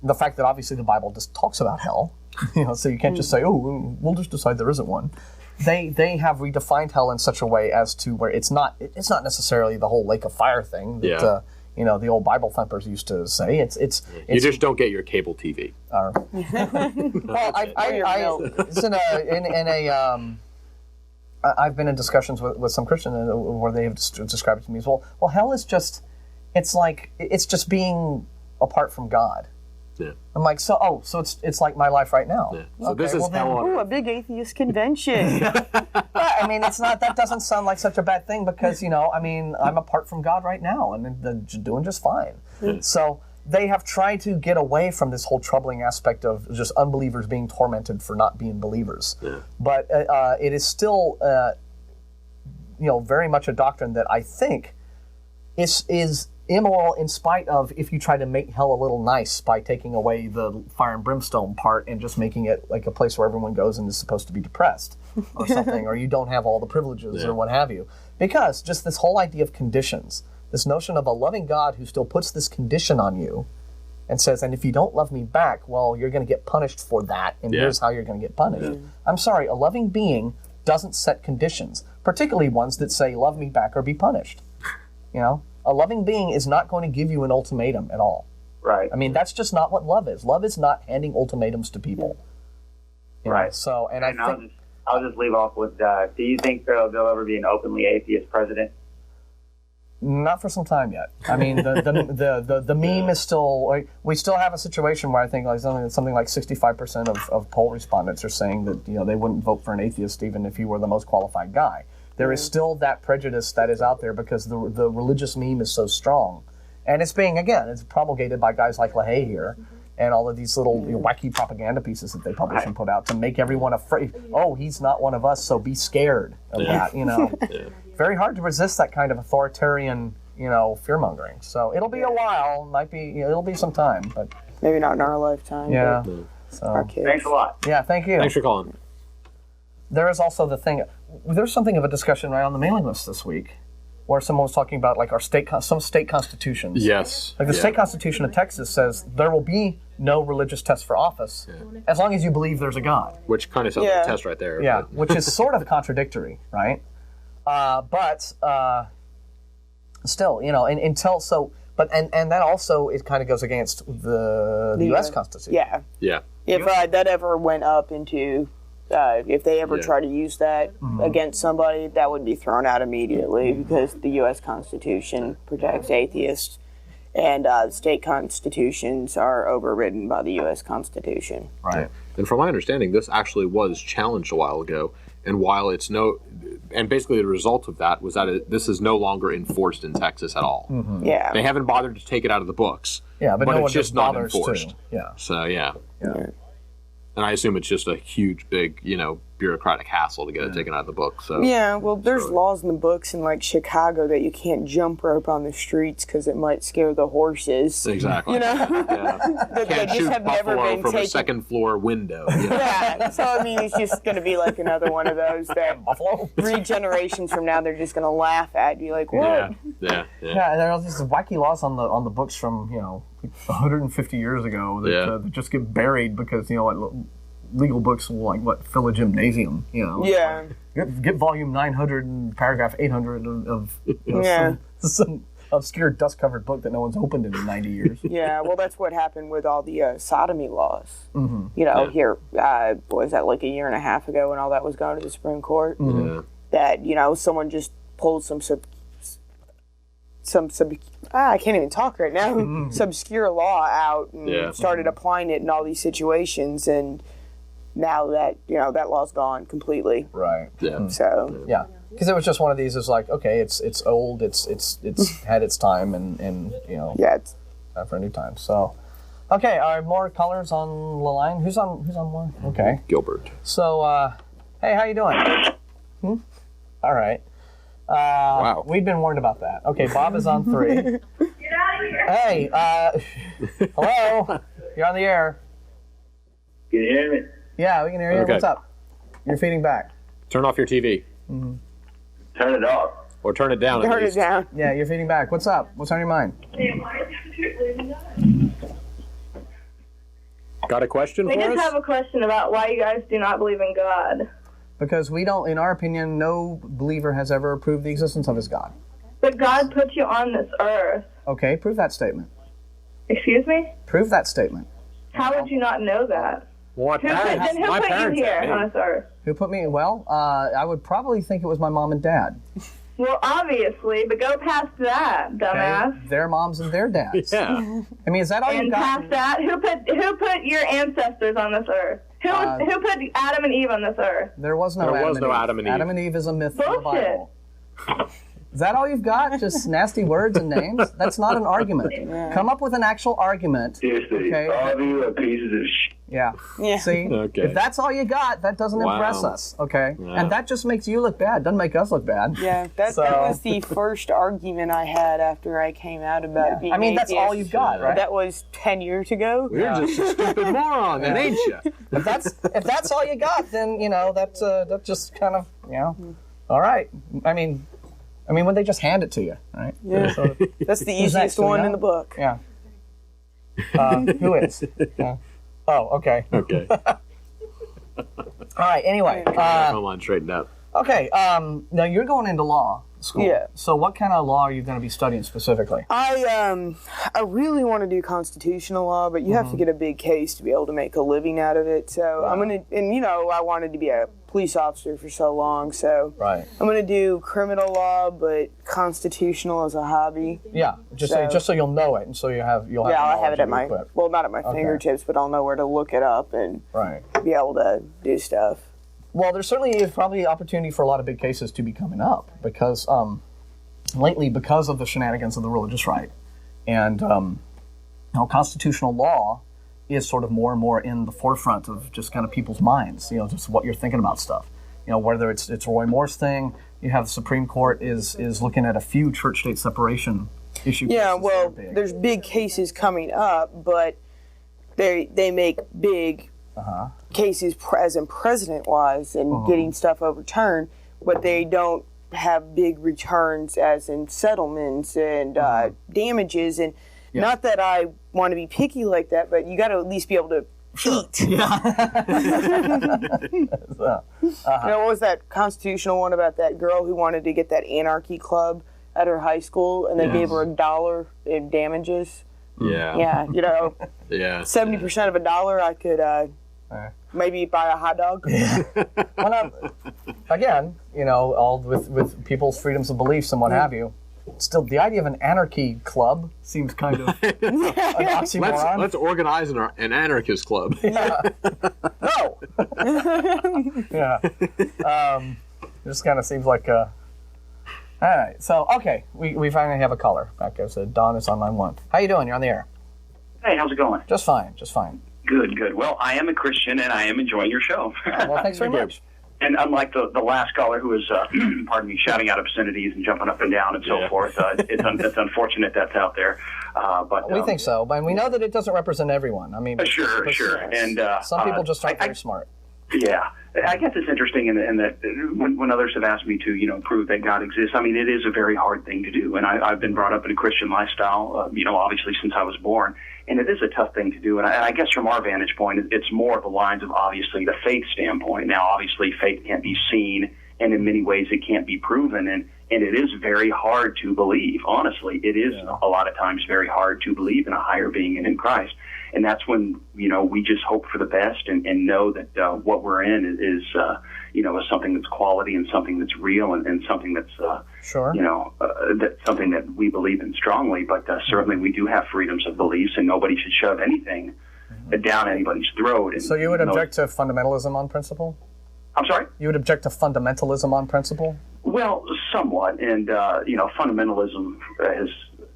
the fact that obviously the Bible just talks about hell, so you can't just say, oh, we'll just decide there isn't one. They have redefined hell in such a way as to where it's not necessarily the whole lake of fire thing that the old Bible thumpers used to say. It's you just don't get your cable TV. Well, I've been in discussions with some Christians where they have described it to me as, well, hell is just, it's just being apart from God. Yeah. I'm like, so it's like my life right now. Yeah. So this is hell on earth. A big atheist convention. I mean, that doesn't sound like such a bad thing because, I'm apart from God right now and they're doing just fine. So they have tried to get away from this whole troubling aspect of just unbelievers being tormented for not being believers. Yeah. But it is still, very much a doctrine that I think is immoral in spite of if you try to make hell a little nice by taking away the fire and brimstone part and just making it like a place where everyone goes and is supposed to be depressed or something, or you don't have all the privileges or what have you. Because just this whole idea of conditions, this notion of a loving God who still puts this condition on you and says, and if you don't love me back, well, you're going to get punished for that, and here's how you're going to get punished. Yeah. I'm sorry, a loving being doesn't set conditions, particularly ones that say, love me back or be punished. A loving being is not going to give you an ultimatum at all. Right. I mean, that's just not what love is. Love is not handing ultimatums to people. Right. So, and I think... I'll just leave off with, do you think there'll ever be an openly atheist president? Not for some time yet. I mean, the meme is still... we still have a situation where I think something like 65% of poll respondents are saying that they wouldn't vote for an atheist even if he were the most qualified guy. There is still that prejudice that is out there because the religious meme is so strong. And it's promulgated by guys like LaHaye here and all of these little wacky propaganda pieces that they publish and put out to make everyone afraid. Oh, he's not one of us, so be scared of that, Very hard to resist that kind of authoritarian, fear-mongering. So it'll be a while. It'll be some time, but... Maybe not in our lifetime. Yeah. So. Our kids. Thanks a lot. Yeah, thank you. Thanks for calling. There is also the thing... There's something of a discussion right on the mailing list this week where someone was talking about like some state constitutions. Yes. Like the state constitution of Texas says there will be no religious test for office as long as you believe there's a God. Which kind of sounds like a test right there. Yeah, which is sort of contradictory, right? But still, and that also it kind of goes against the U.S. Constitution. Yeah. Yeah. If that ever went up into If they ever try to use that against somebody, that would be thrown out immediately because the U.S. Constitution protects atheists, and state constitutions are overridden by the U.S. Constitution. Right. And from my understanding, this actually was challenged a while ago. And while it's and basically the result of that was that this is no longer enforced in Texas at all. Mm-hmm. Yeah. They haven't bothered to take it out of the books. Yeah, but no it's one just not enforced. To. Yeah. So, yeah. Yeah. And I assume it's just a huge, big, bureaucratic hassle to get it taken out of the book. So yeah, well, there's laws in the books in, like, Chicago that you can't jump rope on the streets because it might scare the horses. Exactly. That Can't just shoot have never buffalo been from taken. a second-floor window. Yeah, so I mean, it's just going to be like another one of those that Buffalo. 3 generations from now they're just going to laugh at you like, what? Yeah. Yeah, there are these wacky laws on the books from 150 years ago that that just get buried because legal books will fill a gymnasium. Yeah. Get volume 900 and paragraph 800 of some obscure dust-covered book that no one's opened in 90 years. Yeah, well, that's what happened with all the sodomy laws. Mm-hmm. Here, what was that, like a year and a half ago when all that was going to the Supreme Court? Mm-hmm. That, someone just pulled some I can't even talk right now, obscure law out and started applying it in all these situations, and now that, that law's gone completely. Right. Yeah. So. Yeah. Because it was just one of these. It's like, okay, it's old. It's had its time, and Yeah. It's time for a new time. So, okay, more callers on the line. Who's on one? Okay. Gilbert. So, hey, how you doing? All right. Wow. We've been warned about that. Okay, Bob is on 3. Get out of here. Hey, hello. You're on the air. Can you hear me? Yeah, we can hear you. Okay. What's up? You're feeding back. Turn off your TV. Turn it off. Or turn it down at turn it least. down. Yeah, you're feeding back. What's up? What's on your mind? Got a question We for just us? have a question about why you guys do not believe in God. Because we don't, in our opinion, no believer has ever proved the existence of his God. But God put you on this earth. Okay, prove that statement. Excuse me? Prove that statement. How would you not know that? Well, Who put you here on this earth? Who put me? Well, I would probably think it was my mom and dad. Well, obviously, but go past that, dumbass. Okay? Their moms and their dads. Yeah. I mean, is that all you And got? past that, who put your ancestors on this earth? Who put Adam and Eve on this earth? There was no There Adam was and no Eve. Adam and Eve. Adam and Eve is a myth from the Bullshit. Bible. Is that all you've got? Just nasty words and names? That's not an argument. Come up with an actual argument. Seriously, Okay. all of you are pieces of shit. Yeah. Yeah. See? Okay. If that's all you got, that doesn't Wow. impress us. Okay? Yeah. And that just makes you look bad. Doesn't make us look bad. Yeah, that was the first argument I had after I came out about being I mean, that's all atheist. you've got, right? That was 10 years ago. You're just a stupid moron, then, ain't you? If that's all you got, then that's just kind of all right. I mean, when they just hand it to you, right? Yeah. So, That's the Who's next? easiest Do we one know? in the book. yeah. Who is? Yeah. Oh, okay. Okay. All right. Anyway, Phone line straightened out. okay. Now you're going into law school. Yeah. So what kind of law are you going to be studying specifically? I really want to do constitutional law, but you have to get a big case to be able to make a living out of it. So I'm gonna, and I wanted to be a police officer for so long, so Right. I'm gonna do criminal law, but constitutional as a hobby. Yeah. Just so you'll know it, and so you'll have. I'll have it at knowledge my, equipped. well, not at my fingertips, but I'll know where to look it up and Right. be able to do stuff. Well, there's certainly probably opportunity for a lot of big cases to be coming up because lately, because of the shenanigans of the religious right, and constitutional law is sort of more and more in the forefront of just kind of people's minds. Just what you're thinking about stuff. Whether it's Roy Moore's thing, you have the Supreme Court is looking at a few church-state separation issues. Yeah, well, there's big cases coming up, but they make big cases as in precedent-wise and getting stuff overturned, but they don't have big returns as in settlements and damages. And not that I want to be picky like that, but you got to at least be able to eat. What was that constitutional one about that girl who wanted to get that anarchy club at her high school, and they gave her $1 in damages? Yeah. Yeah, Yeah. 70% of $1, I could Maybe buy a hot dog. Again, all with people's freedoms of beliefs and what have you. Still, the idea of an anarchy club seems kind of an oxymoron. Let's organize an anarchist club. Yeah. No. Yeah. It just kind of seems like. All right. So okay, we finally have a caller. Back goes Don is on line 1. How you doing? You're on the air. Hey, how's it going? Just fine. Just fine. Good. Well, I am a Christian, and I am enjoying your show. Well, thanks very much. And unlike the last caller who was, pardon me, shouting out obscenities and jumping up and down and so forth, it's unfortunate that's out there. But we think so, but we know that it doesn't represent everyone. I mean, sure. And some people just aren't very smart. Yeah, I guess it's interesting in that when others have asked me to, prove that God exists, I mean, it is a very hard thing to do. And I've been brought up in a Christian lifestyle, obviously since I was born. And it is a tough thing to do. And I guess from our vantage point, it's more of the lines of obviously the faith standpoint. Now, obviously, faith can't be seen, and in many ways it can't be proven. And it is very hard to believe. Honestly, it is a lot of times very hard to believe in a higher being and in Christ. And that's when, we just hope for the best and know that what we're in is something that's quality and something that's real and something that's, that's something that we believe in strongly. But certainly we do have freedoms of beliefs, and nobody should shove anything down anybody's throat. And, so you would object to fundamentalism on principle? I'm sorry? You would object to fundamentalism on principle? Well, somewhat. And, fundamentalism has...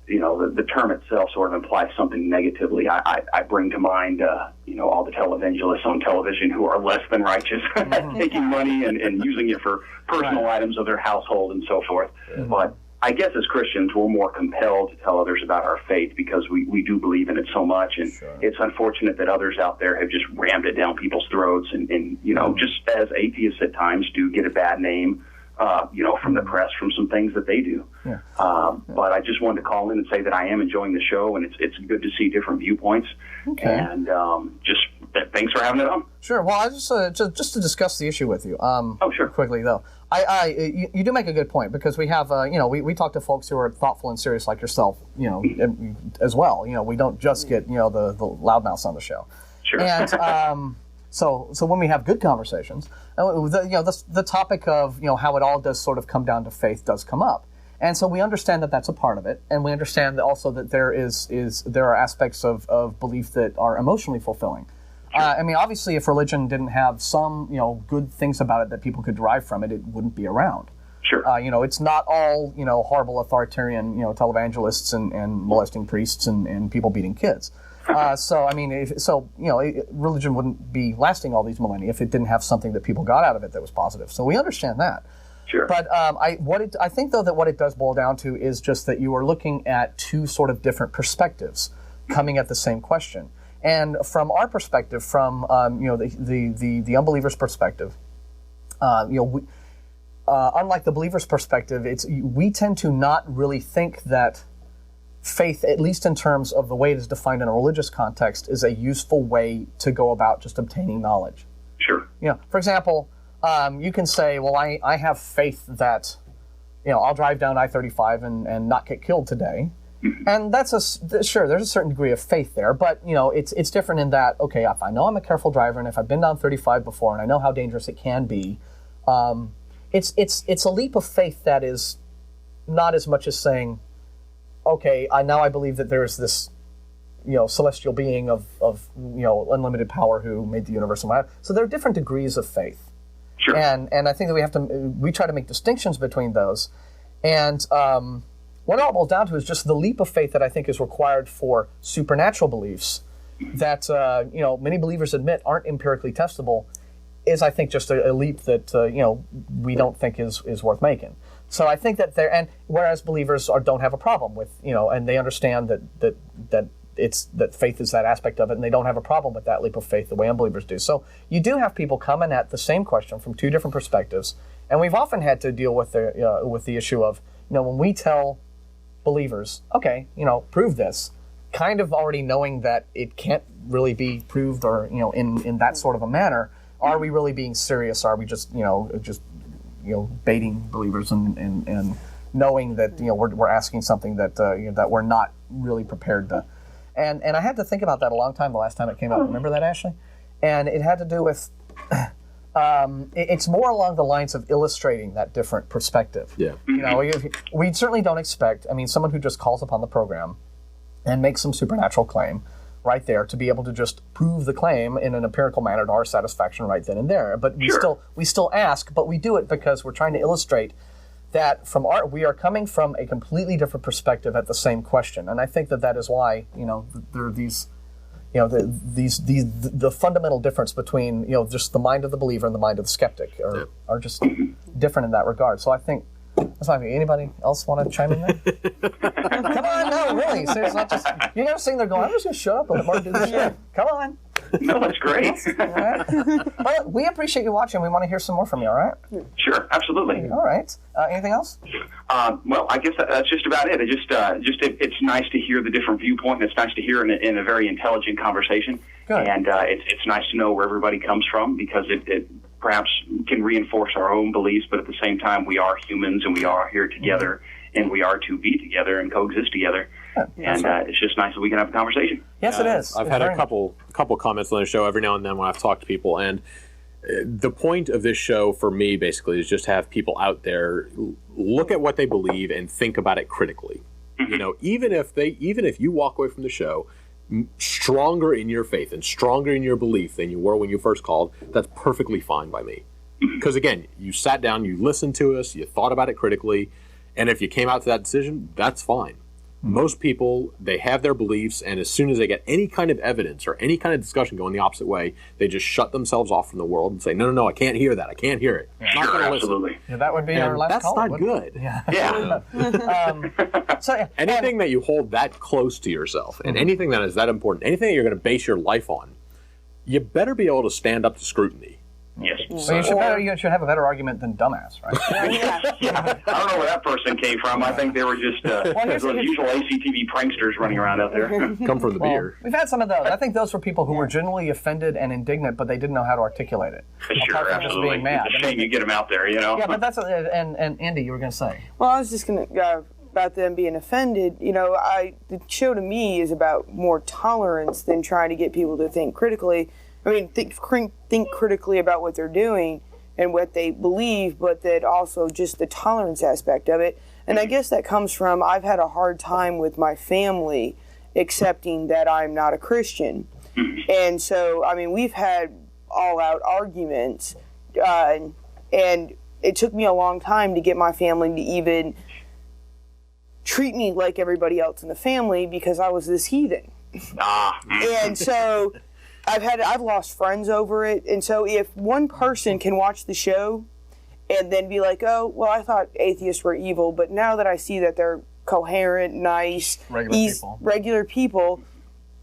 the term itself sort of implies something negatively. I bring to mind, all the televangelists on television who are less than righteous, taking money and using it for personal items of their household and so forth. Mm-hmm. But I guess as Christians, we're more compelled to tell others about our faith because we do believe in it so much. And it's unfortunate that others out there have just rammed it down people's throats and just as atheists at times do get a bad name. From the press, from some things that they do. Yeah. But I just wanted to call in and say that I am enjoying the show, and it's good to see different viewpoints. Okay. And thanks for having it on. Sure. Well, I just to discuss the issue with you. Sure. Quickly though, you do make a good point because we have we talk to folks who are thoughtful and serious like yourself, as well. We don't just get the loudmouths on the show. Sure. And So when we have good conversations, the topic of how it all does sort of come down to faith does come up, and so we understand that that's a part of it, and we understand also that there are aspects of belief that are emotionally fulfilling. Sure. Obviously, if religion didn't have some good things about it that people could derive from it, it wouldn't be around. Sure. It's not all horrible authoritarian televangelists and molesting priests and people beating kids. Religion wouldn't be lasting all these millennia if it didn't have something that people got out of it that was positive. So we understand that. Sure. But I think though that what it does boil down to is just that you are looking at two sort of different perspectives coming at the same question. And from our perspective, from the unbeliever's perspective, unlike the believer's perspective, we tend to not really think that faith, at least in terms of the way it is defined in a religious context, is a useful way to go about just obtaining knowledge. Sure. For example, you can say, well, I have faith that, I'll drive down I-35 and not get killed today. Mm-hmm. And that's there's a certain degree of faith there, but, it's different in that, okay, if I know I'm a careful driver and if I've been down 35 before and I know how dangerous it can be, it's a leap of faith that is not as much as saying, okay, now I believe that there is this, celestial being of unlimited power who made the universe and whatever. So there are different degrees of faith. Sure. And I think that we try to make distinctions between those. And what it all boils down to is just the leap of faith that I think is required for supernatural beliefs that, many believers admit aren't empirically testable is, I think, just a leap that, we don't think is worth making. So I think that whereas believers don't have a problem with, and they understand that faith is that aspect of it, and they don't have a problem with that leap of faith the way unbelievers do. So you do have people coming at the same question from two different perspectives, and we've often had to deal with the issue of, when we tell believers, okay, prove this, kind of already knowing that it can't really be proved or, in that sort of a manner, are we really being serious? Are we just baiting believers and knowing that we're asking something that that we're not really prepared to, and I had to think about that a long time the last time it came up. Remember that, Ashley? and it had to do with. It's more along the lines of illustrating that different perspective. Yeah. You know, we certainly don't expect, I mean, someone who just calls upon the program and makes some supernatural claim right there to be able to just prove the claim in an empirical manner to our satisfaction right then and there. But we still ask, but we do it because we're trying to illustrate that we are coming from a completely different perspective at the same question. And I think that is why, you know, there are these... You know, the fundamental difference between, you know, just the mind of the believer and the mind of the skeptic are just different in that regard. So I think that's why. Anybody else want to chime in there? Come on, no, really. So it's not just you're never sitting there going, I'm just going to shut up and let Mark do this shit. Come on. No, that's great. All right. Well, we appreciate you watching. We want to hear some more from you. All right. Sure, absolutely. All right. Anything else? Well, I guess that's just about it. It's nice to hear the different viewpoint. It's nice to hear in a very intelligent conversation. Good. And it's nice to know where everybody comes from because it perhaps can reinforce our own beliefs, but at the same time, we are humans and we are here together and we are to be together and coexist together. And it's just nice that we can have a conversation. Yes, it is. I've had a couple comments on the show every now and then when I've talked to people, and the point of this show for me basically is just to have people out there look at what they believe and think about it critically. You know, even if you walk away from the show stronger in your faith and stronger in your belief than you were when you first called, that's perfectly fine by me. Because again, you sat down, you listened to us, you thought about it critically, and if you came out to that decision, that's fine. Most people, they have their beliefs, and as soon as they get any kind of evidence or any kind of discussion going the opposite way, they just shut themselves off from the world and say, no, I can't hear that. I can't hear it. Yeah. Sure, absolutely. Yeah, that would be our last call. That's not good. Yeah. Anything that you hold that close to yourself, and anything that is that important, anything that you're going to base your life on, you better be able to stand up to scrutiny. Yes. So you should have a better argument than dumbass, right? Yeah. I don't know where that person came from. I think they were just those usual ACTV pranksters running around out there. Come from the beer. We've had some of those. I think those were people who were genuinely offended and indignant, but they didn't know how to articulate it. Sure, absolutely. Being mad. It's a shame you get them out there, you know? Yeah, but that's... And Andy, you were going to say? Well, I was just going to... about them being offended, you know, the show to me is about more tolerance than trying to get people to think critically. I mean, think critically about what they're doing and what they believe, but that also just the tolerance aspect of it. And I guess that comes from I've had a hard time with my family accepting that I'm not a Christian. And so, I mean, we've had all-out arguments, and it took me a long time to get my family to even treat me like everybody else in the family because I was this heathen. And so... I've lost friends over it, and so if one person can watch the show and then be like, oh, well, I thought atheists were evil, but now that I see that they're coherent, nice, regular people,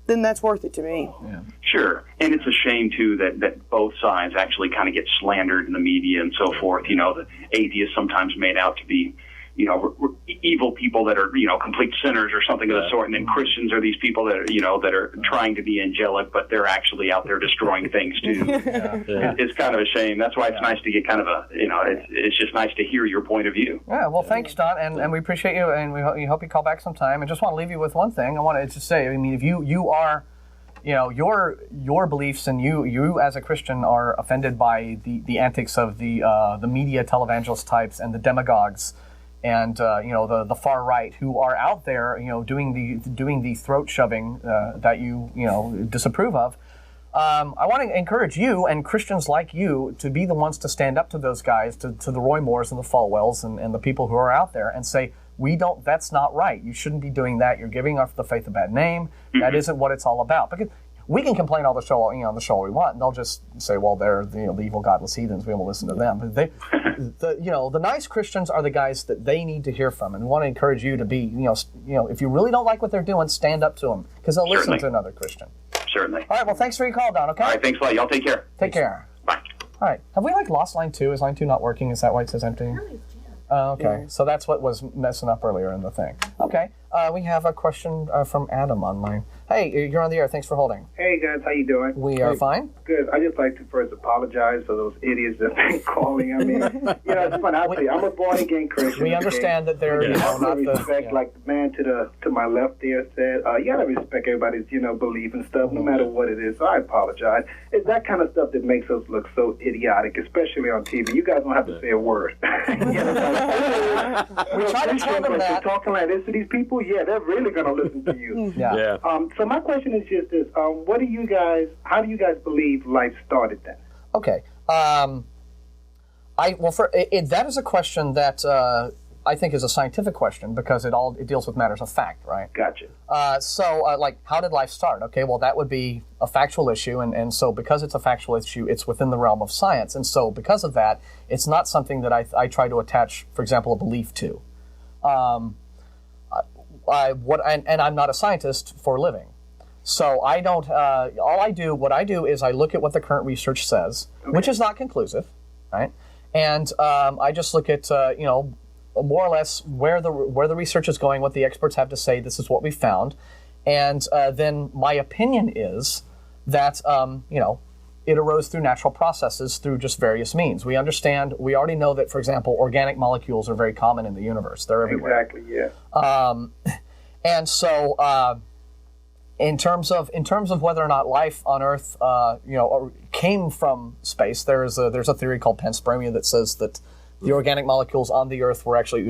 then that's worth it to me. Yeah. Sure, and it's a shame, too, that both sides actually kind of get slandered in the media and so forth. You know, the atheists sometimes made out to be, you know, evil people that are, you know, complete sinners or something of the sort, and then Christians are these people that are, you know, that are trying to be angelic, but they're actually out there destroying things too. It's kind of a shame. That's why it's nice to get kind of a, you know, it's just nice to hear your point of view. Yeah, well, thanks, Don, and we appreciate you, and we hope you call back sometime. And just want to leave you with one thing. I want to just say, I mean, if you are, you know, your beliefs and you as a Christian are offended by the antics of the media televangelist types and the demagogues. And you know, the far right who are out there, you know, doing the throat shoving that you know disapprove of. I want to encourage you and Christians like you to be the ones to stand up to those guys, to the Roy Moores and the Falwells and the people who are out there and say, that's not right. You shouldn't be doing that. You're giving the faith a bad name. That isn't what it's all about. Because we can complain all the show, you know, on the show we want, and they'll just say, well, they're the evil, godless heathens. We won't listen to them. But the nice Christians are the guys that they need to hear from, and we want to encourage you to be, you know, if you really don't like what they're doing, stand up to them because they'll listen to another Christian. Certainly. All right. Well, thanks for your call, Don. Okay. All right. Thanks a lot. Y'all take care. Take care. Bye. All right. Have we lost line 2? Is line 2 not working? Is that why it says empty? Oh, okay. Yeah. So that's what was messing up earlier in the thing. Okay. We have a question from Adam on mine. Hey, you're on the air. Thanks for holding. Hey, guys. How you doing? We are fine. Good. I just like to first apologize for those idiots that been calling. I mean, it's fun. I'm a born-again Christian. We understand that they're, not the... respect, like the man to my left there said, you got to respect everybody's, belief and stuff, no matter what it is. So I apologize. It's that kind of stuff that makes us look so idiotic, especially on TV. You guys don't have to say a word. We try to tell them that. Talking like this to these people, they're really going to listen to you. Yeah. So my question is just this: how do you guys believe life started then? Okay. That is a question that I think is a scientific question because it deals with matters of fact, right? Gotcha. How did life start? Okay, well, that would be a factual issue, and so because it's a factual issue, it's within the realm of science, and so because of that, it's not something that I try to attach, for example, a belief to. And I'm not a scientist for a living. So I don't, what I do is I look at what the current research says, which is not conclusive, right? And I just look at, more or less where the research is going, what the experts have to say, this is what we found. And then my opinion is that, it arose through natural processes through just various means. We already know that, for example, organic molecules are very common in the universe. They're everywhere. Exactly, yeah. And so, in terms of whether or not life on Earth, came from space, there's a theory called panspermia that says that the organic molecules on the Earth were actually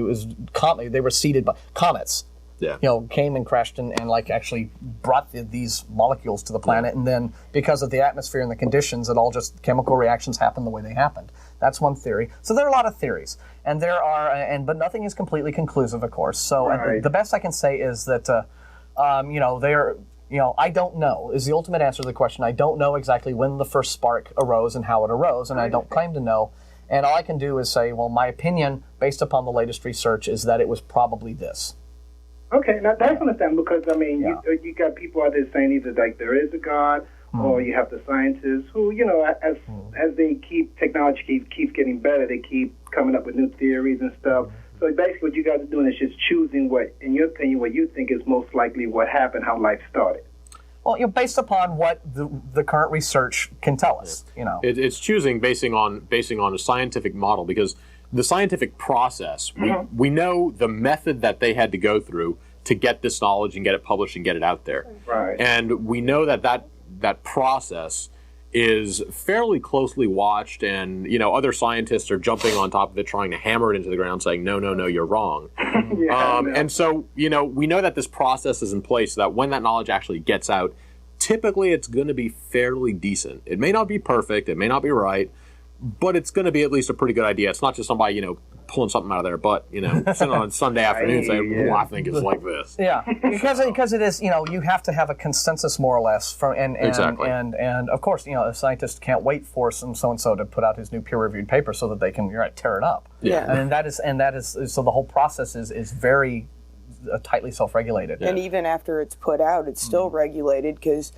they were seeded by comets. Yeah. Came and crashed and actually brought these molecules to the planet, and then because of the atmosphere and the conditions, it all just chemical reactions happened the way they happened. That's one theory. So there are a lot of theories, and but nothing is completely conclusive, of course. So right. The best I can say is that I don't know is the ultimate answer to the question. I don't know exactly when the first spark arose and how it arose, and I don't claim to know. And all I can do is say, well, my opinion, based upon the latest research, is that it was probably this. Okay, now that's understandable because, you got people out there saying either like there is a God or you have the scientists who, as technology keeps getting better, they keep coming up with new theories and stuff. So basically what you guys are doing is just choosing what, in your opinion, what you think is most likely what happened, how life started. Well, based upon what the current research can tell us, It's choosing basing on a scientific model because the scientific process, we know the method that they had to go through to get this knowledge and get it published and get it out there. Right. And we know that process is fairly closely watched, and other scientists are jumping on top of it, trying to hammer it into the ground, saying, no, you're wrong. And so, we know that this process is in place so that when that knowledge actually gets out, typically it's going to be fairly decent. It may not be perfect, it may not be right, but it's going to be at least a pretty good idea. It's not just somebody, pulling something out of their butt, sitting on Sunday afternoon saying, I think it's like this. Yeah, because it is, you have to have a consensus more or less. Exactly. And of course, a scientist can't wait for so-and-so to put out his new peer-reviewed paper so that they can tear it up. Yeah. And that is so the whole process is very tightly self-regulated. And even after it's put out, it's still regulated because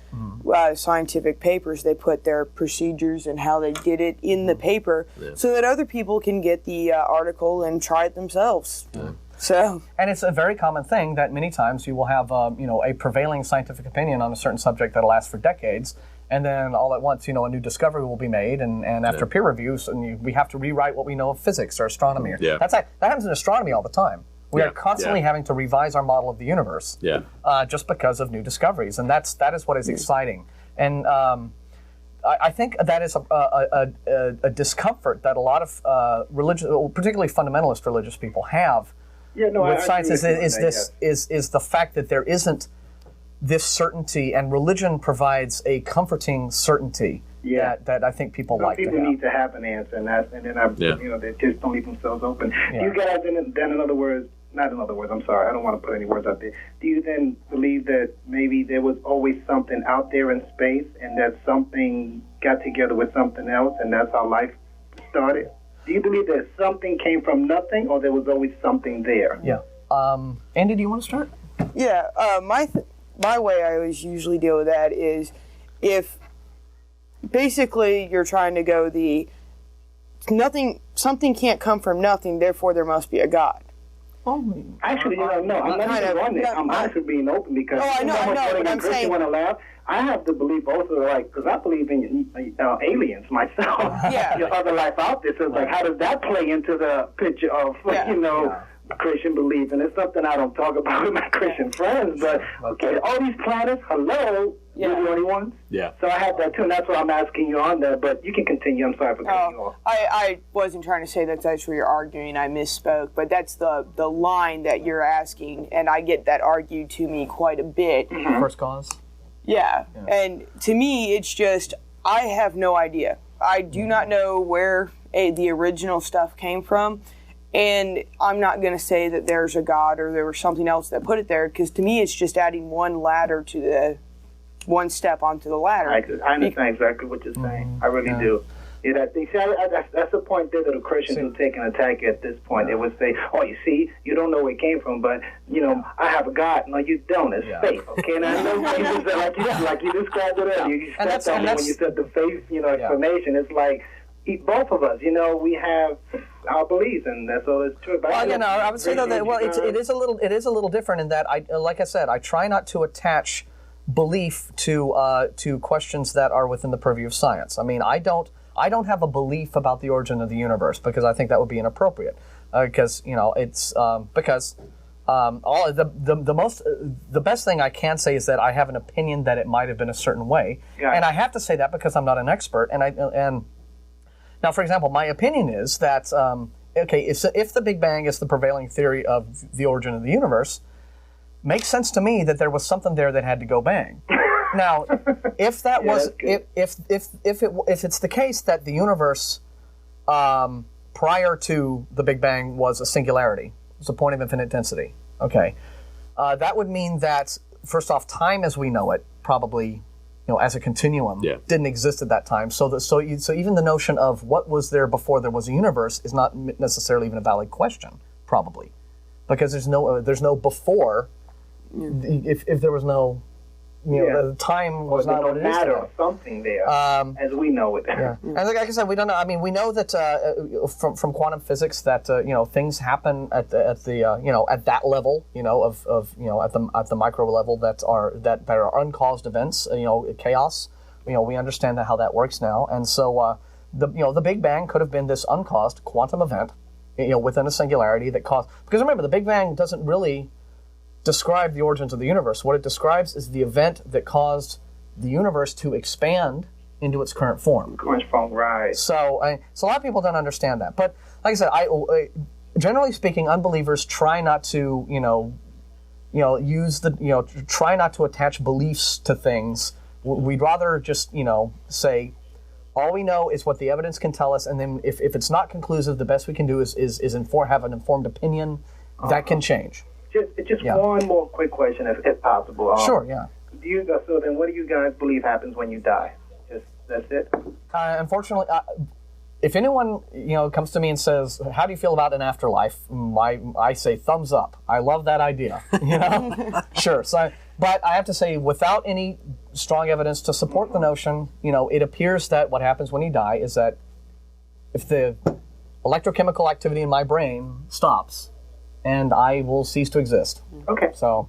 scientific papers, they put their procedures and how they did it in the paper so that other people can get the article and try it themselves. Yeah. So, and it's a very common thing that many times you will have a prevailing scientific opinion on a certain subject that'll last for decades, and then all at once a new discovery will be made, and after peer reviews, and we have to rewrite what we know of physics or astronomy. Yeah. That happens in astronomy all the time. We are constantly having to revise our model of the universe, just because of new discoveries, and that is what is exciting. And I think that is a discomfort that a lot of religious, particularly fundamentalist religious people have with science. Is the fact that there isn't this certainty, and religion provides a comforting certainty. That I think people like to have. People need to have an answer, and they just don't leave themselves open. Yeah. You guys, I'm sorry, I don't want to put any words out there. Do you then believe that maybe there was always something out there in space, and that something got together with something else, and that's how life started? Do you believe that something came from nothing, or there was always something there? Yeah. Andy, do you want to start? Yeah. My way I always usually deal with that is if basically you're trying to go something can't come from nothing, therefore there must be a God. Actually, no, I'm not even on it. I'm honestly being open because I know, but I'm saying, want to laugh. I have to believe also, like, because I believe in aliens myself. Other life out there. So it's like, how does that play into the picture of, Christian belief? And it's something I don't talk about with my Christian friends. But, okay, all these planets, hello, we're the only ones? Yeah. So I have that, too, and that's what I'm asking you on there. But you can continue. I'm sorry for cutting you off. I wasn't trying to say that's what you're arguing. I misspoke. But that's the line that you're asking, and I get that argued to me quite a bit. First cause? Yeah, and to me, it's just, I have no idea. I do not know where the original stuff came from, and I'm not going to say that there's a God or there was something else that put it there, because to me, it's just adding one one step onto the ladder. I understand exactly what you're saying. I really do. Yeah, that's the point there that the Christians will take an attack at this point. They would say, "Oh, you see, you don't know where it came from, but I have a God." No, you don't. It's faith, okay? And I know like you described it earlier. You stepped on it when you said the faith, explanation. It's like both of us, we have our beliefs, and that's all it's true. But I would say though that it is a little different in that like I said, I try not to attach belief to questions that are within the purview of science. I mean, I don't have a belief about the origin of the universe because I think that would be inappropriate. Because it's because the best thing I can say is that I have an opinion that it might have been a certain way, and I have to say that because I'm not an expert. And now, for example, my opinion is that if the Big Bang is the prevailing theory of the origin of the universe, makes sense to me that there was something there that had to go bang. Now, if that was if it's the case that the universe prior to the Big Bang was a singularity, it was a point of infinite density. Okay, that would mean that first off, time as we know it probably as a continuum didn't exist at that time. So even the notion of what was there before there was a universe is not necessarily even a valid question, probably, because there's no before. If there was no, the time was not what it is today. Or something there, as we know it. And like I said, we don't know. I mean, we know that from quantum physics that things happen at that level, at the micro level that are uncaused events, chaos. We understand how that works now, and so the Big Bang could have been this uncaused quantum event, within a singularity that caused. Because remember, the Big Bang doesn't really describe the origins of the universe. What it describes is the event that caused the universe to expand into its current form. Right. So a lot of people don't understand that. But like I said, generally speaking, unbelievers try not to, try not to attach beliefs to things. We'd rather just, say, all we know is what the evidence can tell us, and then if it's not conclusive, the best we can do is have an informed opinion. That can change. Just one more quick question, if possible. Sure, yeah. So then what do you guys believe happens when you die? That's it? Unfortunately, if anyone comes to me and says, "How do you feel about an afterlife?" I say thumbs up. I love that idea. Sure. So, but I have to say, without any strong evidence to support the notion, it appears that what happens when you die is that if the electrochemical activity in my brain stops, and I will cease to exist. Okay. So,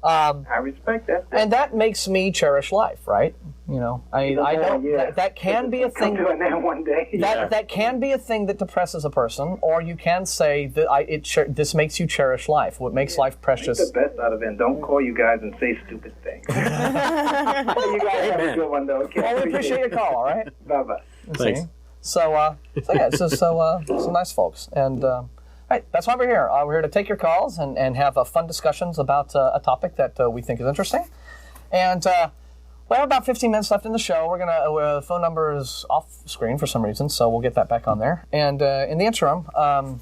I respect that. And that makes me cherish life, right? I know that can be a thing. Come to an end one day. That can be a thing that depresses a person, or you can say that this makes you cherish life. What makes life precious? Make the best out of it. Don't call you guys and say stupid things. You guys have a good one, though. Okay? Well, we appreciate your call. All right. Bye-bye. Thanks. So nice folks, and. Right, that's why we're here. We're here to take your calls and have fun discussions about a topic that we think is interesting. And we have about 15 minutes left in the show. We're the phone number is off screen for some reason, so we'll get that back on there. And in the interim, while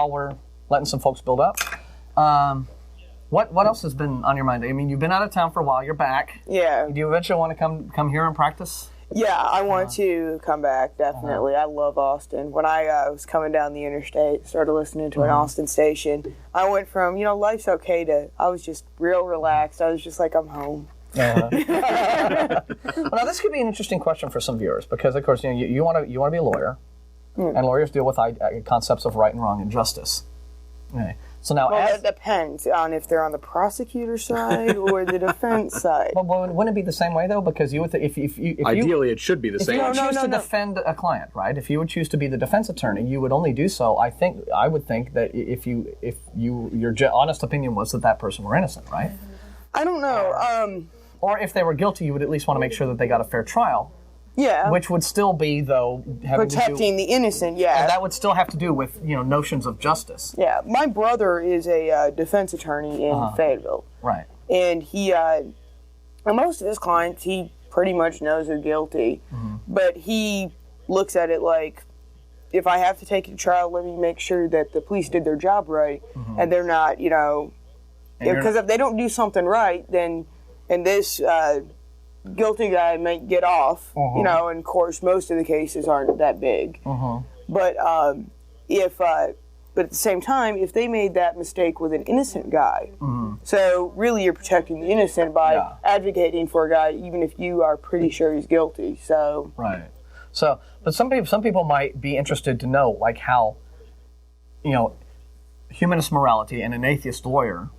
we're letting some folks build up, what else has been on your mind? I mean, you've been out of town for a while. You're back. Yeah. Do you eventually want to come here and practice? Yeah, I want to come back, definitely. I love Austin. When I was coming down the interstate, started listening to an Austin station, I went from, life's okay to, I was just real relaxed. I was just like, I'm home. Well, now this could be an interesting question for some viewers because, of course, you want to be a lawyer. and lawyers deal with concepts of right and wrong and justice. Okay. So now, that depends on if they're on the prosecutor side or the defense side. Well, wouldn't it be the same way though? Because you would, if ideally it should be the same. If you would choose to defend a client, right? If you would choose to be the defense attorney, you would only do so. I would think that if your honest opinion was that person were innocent, right? I don't know. Or if they were guilty, you would at least want to make sure that they got a fair trial. Yeah. Which would still be, though, protecting the innocent, yeah. And that would still have to do with, notions of justice. Yeah. My brother is a defense attorney in Fayetteville. Right. And he, most of his clients, he pretty much knows are guilty. Mm-hmm. But he looks at it like, if I have to take it to trial, let me make sure that the police did their job right. Mm-hmm. And they're not, because if they don't do something right, then, and this... guilty guy might get off, and of course most of the cases aren't that big. But but at the same time, if they made that mistake with an innocent guy, so really you're protecting the innocent by advocating for a guy, even if you are pretty sure he's guilty. So right. So, but some people might be interested to know, like how, humanist morality and an atheist lawyer,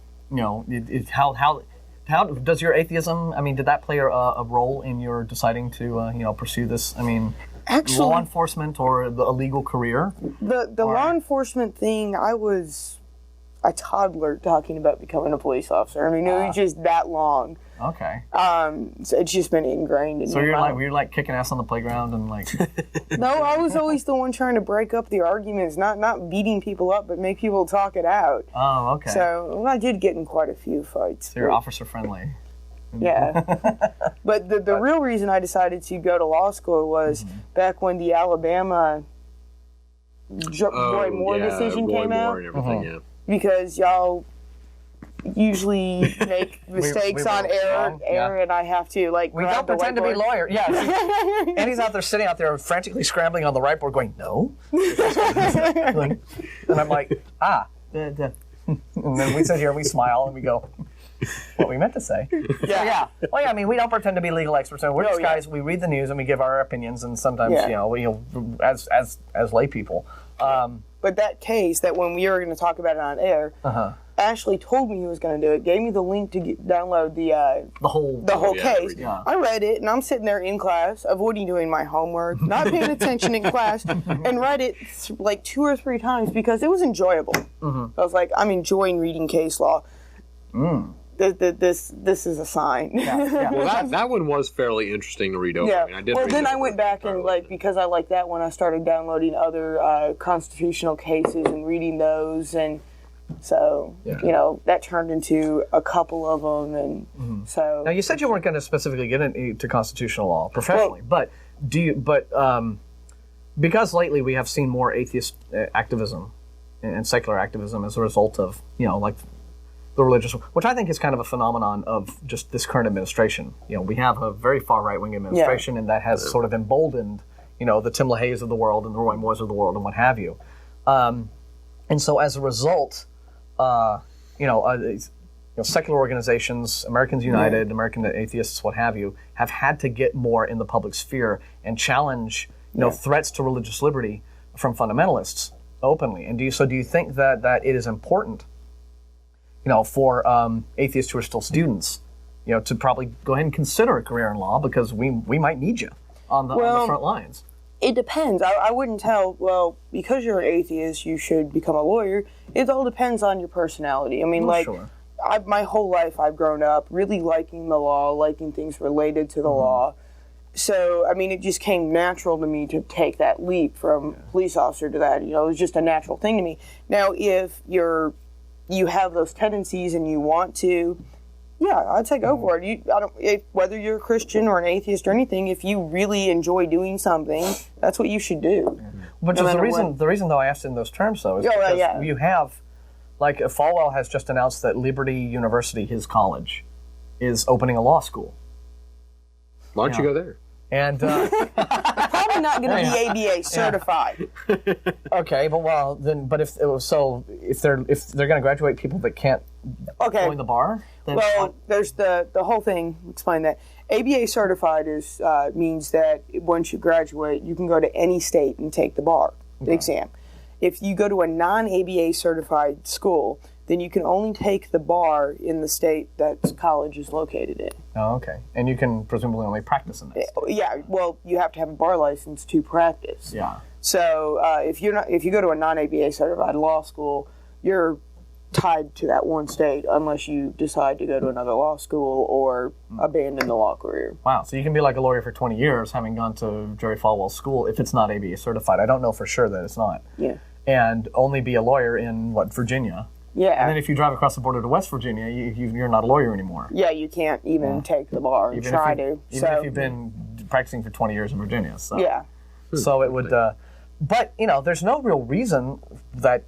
How does your atheism? I mean, did that play a role in your deciding to, pursue this? I mean, actually, law enforcement or a legal career? The law enforcement thing, I was a toddler talking about becoming a police officer. I mean, it was just that long. Okay. So it's just been ingrained in me. So were you kicking ass on the playground and like? No, I was always the one trying to break up the arguments, not beating people up, but make people talk it out. Oh, okay. So I did get in quite a few fights. So you're officer friendly. Yeah. But the real reason I decided to go to law school was back when the Alabama Roy Moore decision came out. And everything, yeah. Because y'all usually make mistakes on air, and I have to we don't pretend to be lawyers. Yeah, and he's out there sitting out there frantically scrambling on the whiteboard, going no, and I'm like and then we sit here and we smile and we go, what we meant to say. Yeah. Well, yeah. I mean, we don't pretend to be legal experts. We're just guys. We read the news and we give our opinions, and sometimes as lay people. But that case, that when we were going to talk about it on air, Ashley told me he was going to do it, gave me the link to download the whole case. Yeah. I read it, and I'm sitting there in class, avoiding doing my homework, not paying attention in class, and read it like 2 or 3 times because it was enjoyable. I was like, I'm enjoying reading case law. This is a sign. Yeah. Well, that one was fairly interesting to read over. Yeah. I mean, I went back and because I liked that one, I started downloading other constitutional cases and reading those, and so that turned into a couple of them, and so. Now you said you weren't going to specifically get into constitutional law professionally, but because lately we have seen more atheist activism and secular activism as a result of the religious, which I think is kind of a phenomenon of just this current administration. We have a very far right-wing administration, and that has sort of emboldened, the Tim LaHaye's of the world and the Roy Moores of the world and what have you. And so as a result, secular organizations, Americans United, American Atheists, what have you, have had to get more in the public sphere and challenge, threats to religious liberty from fundamentalists openly. And do you think that it is important, for atheists who are still students, to probably go ahead and consider a career in law, because we might need you on the front lines? It depends. I wouldn't tell, because you're an atheist, you should become a lawyer. It all depends on your personality. I mean, my whole life I've grown up really liking the law, liking things related to the law. So, I mean, it just came natural to me to take that leap from police officer to that. It was just a natural thing to me. Now, if you have those tendencies and you want to, I'd say go for it. Whether you're a Christian or an atheist or anything, if you really enjoy doing something, that's what you should do. But the reason though I asked in those terms though is because you have, Falwell has just announced that Liberty University, his college, is opening a law school. Why don't you go there? And probably not going to be ABA certified. Okay, but if they're going to graduate people that can't join the bar, then there's the whole thing. Explain that. ABA certified means that once you graduate, you can go to any state and take the bar. exam. If you go to a non-ABA certified school, then you can only take the bar in the state that college is located in. Oh, okay. And you can presumably only practice in that state. Yeah, well, you have to have a bar license to practice. Yeah. So if you go to a non-ABA certified law school, you're tied to that one state unless you decide to go to another law school or abandon the law career. Wow, so you can be like a lawyer for 20 years having gone to Jerry Falwell's school if it's not ABA certified. I don't know for sure that it's not. Yeah. And only be a lawyer in, Virginia? Yeah. And then if you drive across the border to West Virginia, you're not a lawyer anymore. Yeah, you can't even take the bar and try to. Even if you've been practicing for 20 years in Virginia. So. Yeah. So it would, but, there's no real reason that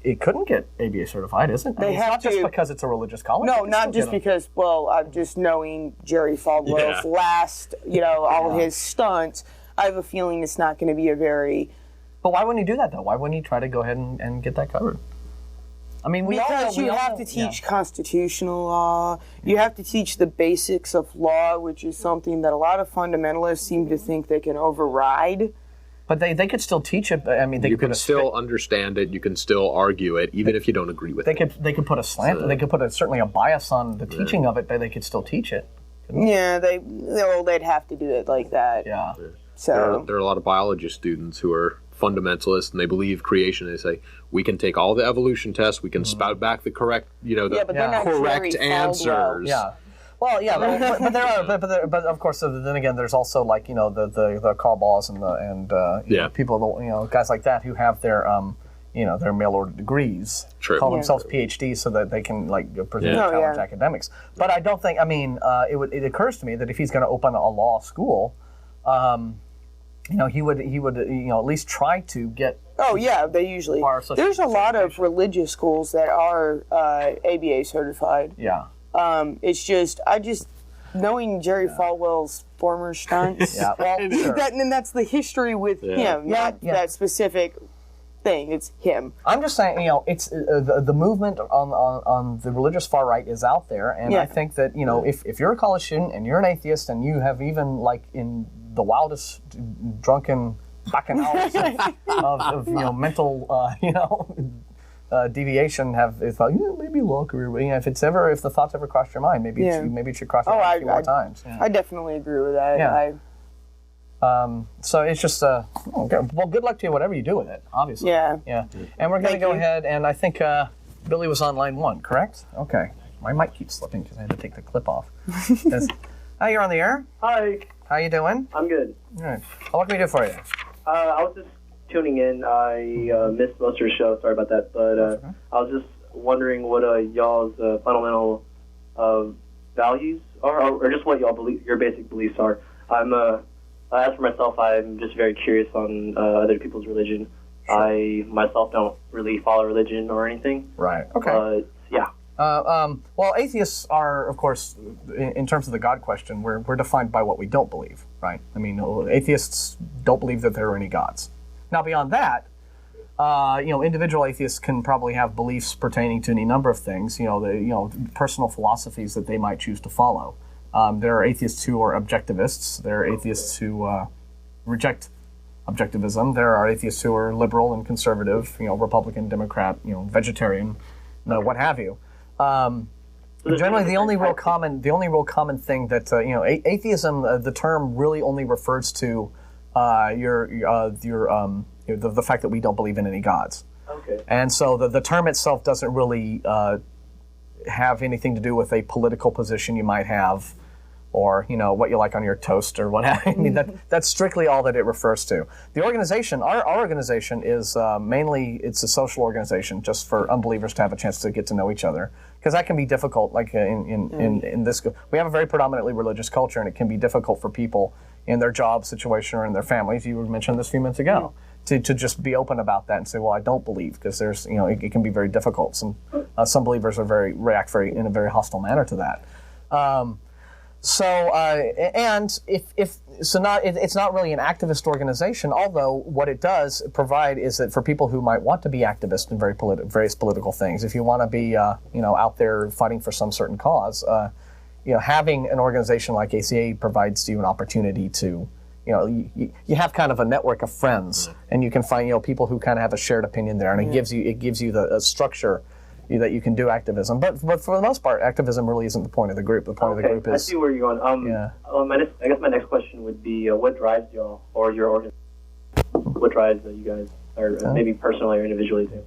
it couldn't get ABA certified, is it? They have not just because it's a religious college. No, not just because, I'm just knowing Jerry Falwell's last, all his stunts, I have a feeling it's not going to be a very... But why wouldn't he do that, though? Why wouldn't he try to go ahead and get that covered? I mean, because you have to teach constitutional law. You have to teach the basics of law, which is something that a lot of fundamentalists seem to think they can override. But they could still teach it. I mean, you can still understand it. You can still argue it, even if you don't agree with it. They could put a slant. They could put certainly a bias on the teaching of it, but they could still teach it. Yeah, they'd have to do it like that. Yeah. So there are a lot of biology students who are fundamentalists, and they believe creation. They say we can take all the evolution tests, we can spout back the correct, correct answers. Yeah. Well, yeah, but there are, but of course, then again, there's also the Carl Balls and people, guys like that who have their their mail order degrees, call themselves PhDs so that they can present challenge academics. But I don't think. I mean, it occurs to me that if he's going to open a law school, he would at least try to get. Oh yeah, they usually. There's a lot of religious schools that are ABA certified. Yeah. It's just knowing Jerry Falwell's former stunts. Yeah, well, sure. And that's the history with him, not that specific thing. It's him. I'm just saying, it's the movement on the religious far right is out there, and I think that if you're a college student and you're an atheist and you have even in the wildest drunken bacchanals of mental deviation it's like maybe law career. If the thoughts ever crossed your mind, maybe it should cross your mind a few more times. Yeah. I definitely agree with that. Yeah. So it's just well, good luck to you, whatever you do with it. Obviously. Yeah. Yeah. And we're going to go ahead, and I think Billy was on line 1, correct? Okay. My mic keeps slipping because I had to take the clip off. Hi, you're on the air. Hi. How you doing? I'm good. All right. What can we do for you? I was just tuning in. I missed most of your show. Sorry about that. But I was just wondering what y'all's fundamental values are, or just what y'all believe, your basic beliefs are. As for myself, I'm just very curious on other people's religion. Sure. I myself don't really follow religion or anything. Right. Okay. But yeah. Well, atheists are, of course, in terms of the God question, we're defined by what we don't believe, right? I mean, atheists don't believe that there are any gods. Now, beyond that, individual atheists can probably have beliefs pertaining to any number of things, personal philosophies that they might choose to follow. There are atheists who are objectivists. There are atheists who reject objectivism. There are atheists who are liberal and conservative, Republican, Democrat, vegetarian, what have you. Generally, the only real common thing that atheism, the term really only refers to the fact that we don't believe in any gods. Okay. And so the term itself doesn't really have anything to do with a political position you might have, or what you like on your toast or what have you. I mean, that's strictly all that it refers to. The organization, our organization is mainly, it's a social organization just for unbelievers to have a chance to get to know each other, because that can be difficult. Like in this, we have a very predominantly religious culture, and it can be difficult for people in their job situation or in their families. You mentioned this a few minutes ago. To just be open about that and say, well, I don't believe, because there's it can be very difficult. Some believers react in a very hostile manner to that. It's not really an activist organization, although what it does provide is that for people who might want to be activists in various political things, if you want to be out there fighting for some certain cause, having an organization like ACA provides you an opportunity to you have kind of a network of friends, and you can find people who kind of have a shared opinion there, and it gives you the structure that you can do activism. But for the most part, activism really isn't the point of the group. The point of the group is... I see where you're going. I guess my next question would be, what drives y'all or your organization? What drives you guys, or maybe personally or individually too?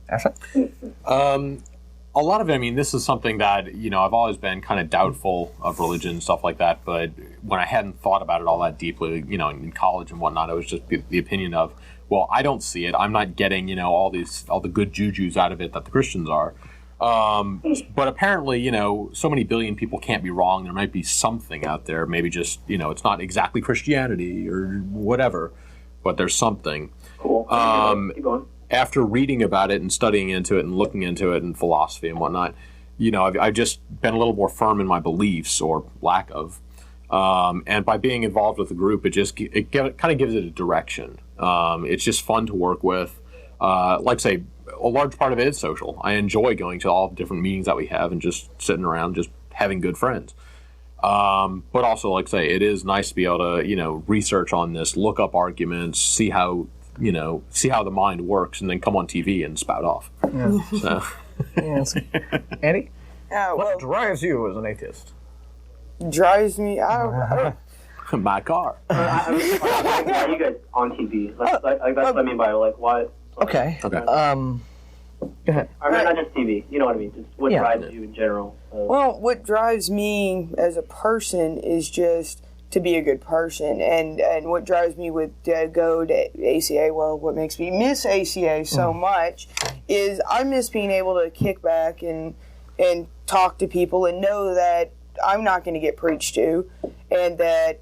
A lot of it, this is something that, I've always been kind of doubtful of religion and stuff like that, but when I hadn't thought about it all that deeply, in college and whatnot, it was just the opinion of, well, I don't see it. I'm not getting, all the good jujus out of it that the Christians are. But apparently, so many billion people can't be wrong. There might be something out there, maybe just, it's not exactly Christianity or whatever, but there's something. Cool. Keep going. After reading about it and studying into it and looking into it and philosophy and whatnot, I've just been a little more firm in my beliefs or lack of. And by being involved with the group, it kind of gives it a direction. It's just fun to work with. Like say, a large part of it is social. I enjoy going to all the different meetings that we have and just sitting around, just having good friends. But also, like say, it is nice to be able to, research on this, look up arguments, see how the mind works, and then come on TV and spout off. Yeah. So. Yes. Andy? What drives you as an atheist? Drives me? I don't My car. Why are you guys on TV? That's what I mean by why. Okay. Go ahead. I mean, not just TV. You know what I mean? Just what drives you in general. Well, what drives me as a person is just to be a good person, and what drives me with go to ACA, what makes me miss ACA so much is I miss being able to kick back and talk to people and know that I'm not going to get preached to, and that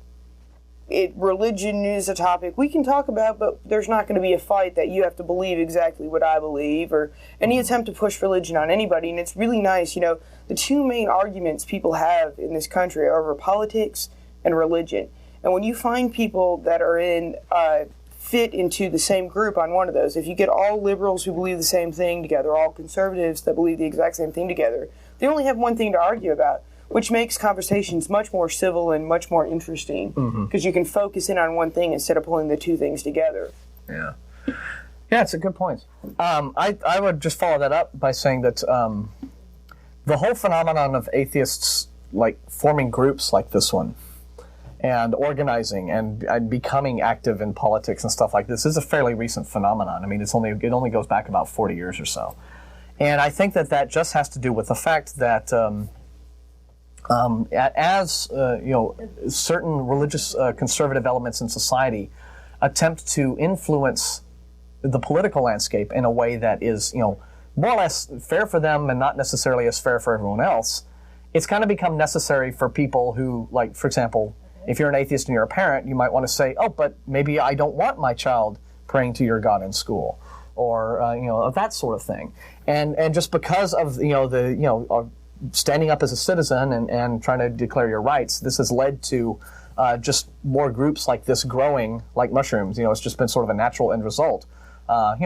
religion is a topic we can talk about, but there's not going to be a fight that you have to believe exactly what I believe or any attempt to push religion on anybody. And it's really nice, the two main arguments people have in this country are over politics and religion. And when you find people that are fit into the same group on one of those, if you get all liberals who believe the same thing together, all conservatives that believe the exact same thing together, they only have one thing to argue about, which makes conversations much more civil and much more interesting because you can focus in on one thing instead of pulling the two things together. Yeah, it's a good point. I would just follow that up by saying that the whole phenomenon of atheists forming groups like this one and organizing and becoming active in politics and stuff like this is a fairly recent phenomenon. It only goes back about 40 years or so. And I think that just has to do with the fact that certain religious conservative elements in society attempt to influence the political landscape in a way that is, more or less fair for them and not necessarily as fair for everyone else, it's kind of become necessary for people who, for example, if you're an atheist and you're a parent, you might want to say, but maybe I don't want my child praying to your God in school, or that sort of thing. And just because of standing up as a citizen and trying to declare your rights, this has led to just more groups like this growing like mushrooms. It's just been sort of a natural end result.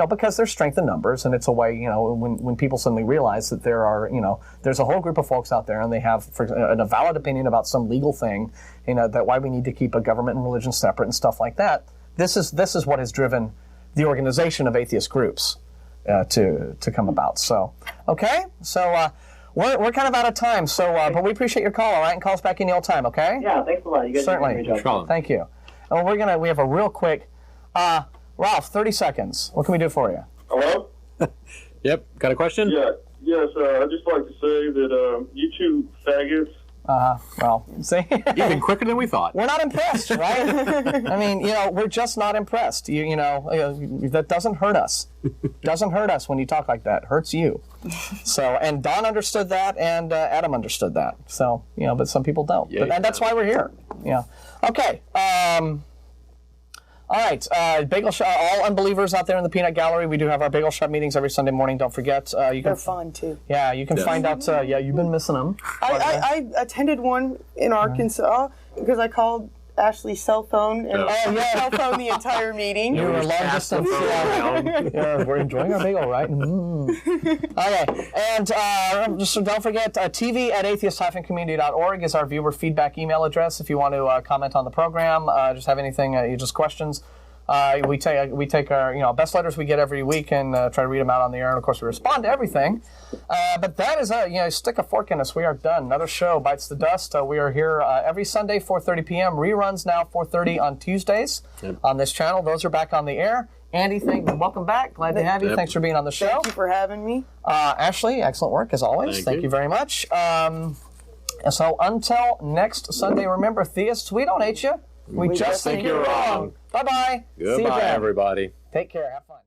Because there's strength in numbers, and it's a way, when people suddenly realize that there's a whole group of folks out there and they have a valid opinion about some legal thing, that why we need to keep a government and religion separate and stuff like that. This is what has driven the organization of atheist groups to come about. So, okay? So, we're kind of out of time, so but we appreciate your call, all right? And call us back any old time, okay? Yeah, thanks a lot. You guys certainly did a great job. Thank you. And we have a real quick Ralph, 30 seconds. What can we do for you? Hello? Yep. Got a question? Yeah. Yes, I'd just like to say that you two faggots. Well, see? You've been quicker than we thought. We're not impressed, right? We're just not impressed. That doesn't hurt us. Doesn't hurt us when you talk like that. Hurts you. So, and Don understood that, and Adam understood that. So, but some people don't. Yeah, and that's why we're here. Yeah. Okay. All right, Bagel Shop, all unbelievers out there in the Peanut Gallery, we do have our Bagel Shop meetings every Sunday morning. Don't forget. They're fun, too. Yeah, you can find out. You've been missing them. I attended one in Arkansas because I called Ashley's cell phone and cell phone the entire meeting. You were long distance. We're enjoying our bagel, right? Okay, and just don't forget, TV at atheist-community.org is our viewer feedback email address. If you want to comment on the program, just have anything, just questions. We take our best letters we get every week and try to read them out on the air, and of course we respond to everything. But that is stick a fork in us. We are done. Another show bites the dust. We are here every Sunday 4:30 p.m. Reruns now 4:30 on Tuesdays on this channel. Those are back on the air. Andy, welcome back. Glad to have you. Thanks for being on the show. Thank you for having me. Ashley, excellent work as always. Thank you very much. So until next Sunday, remember, theists, we don't hate you. We just think you're wrong. Bye-bye. Goodbye, everybody. Take care. Have fun.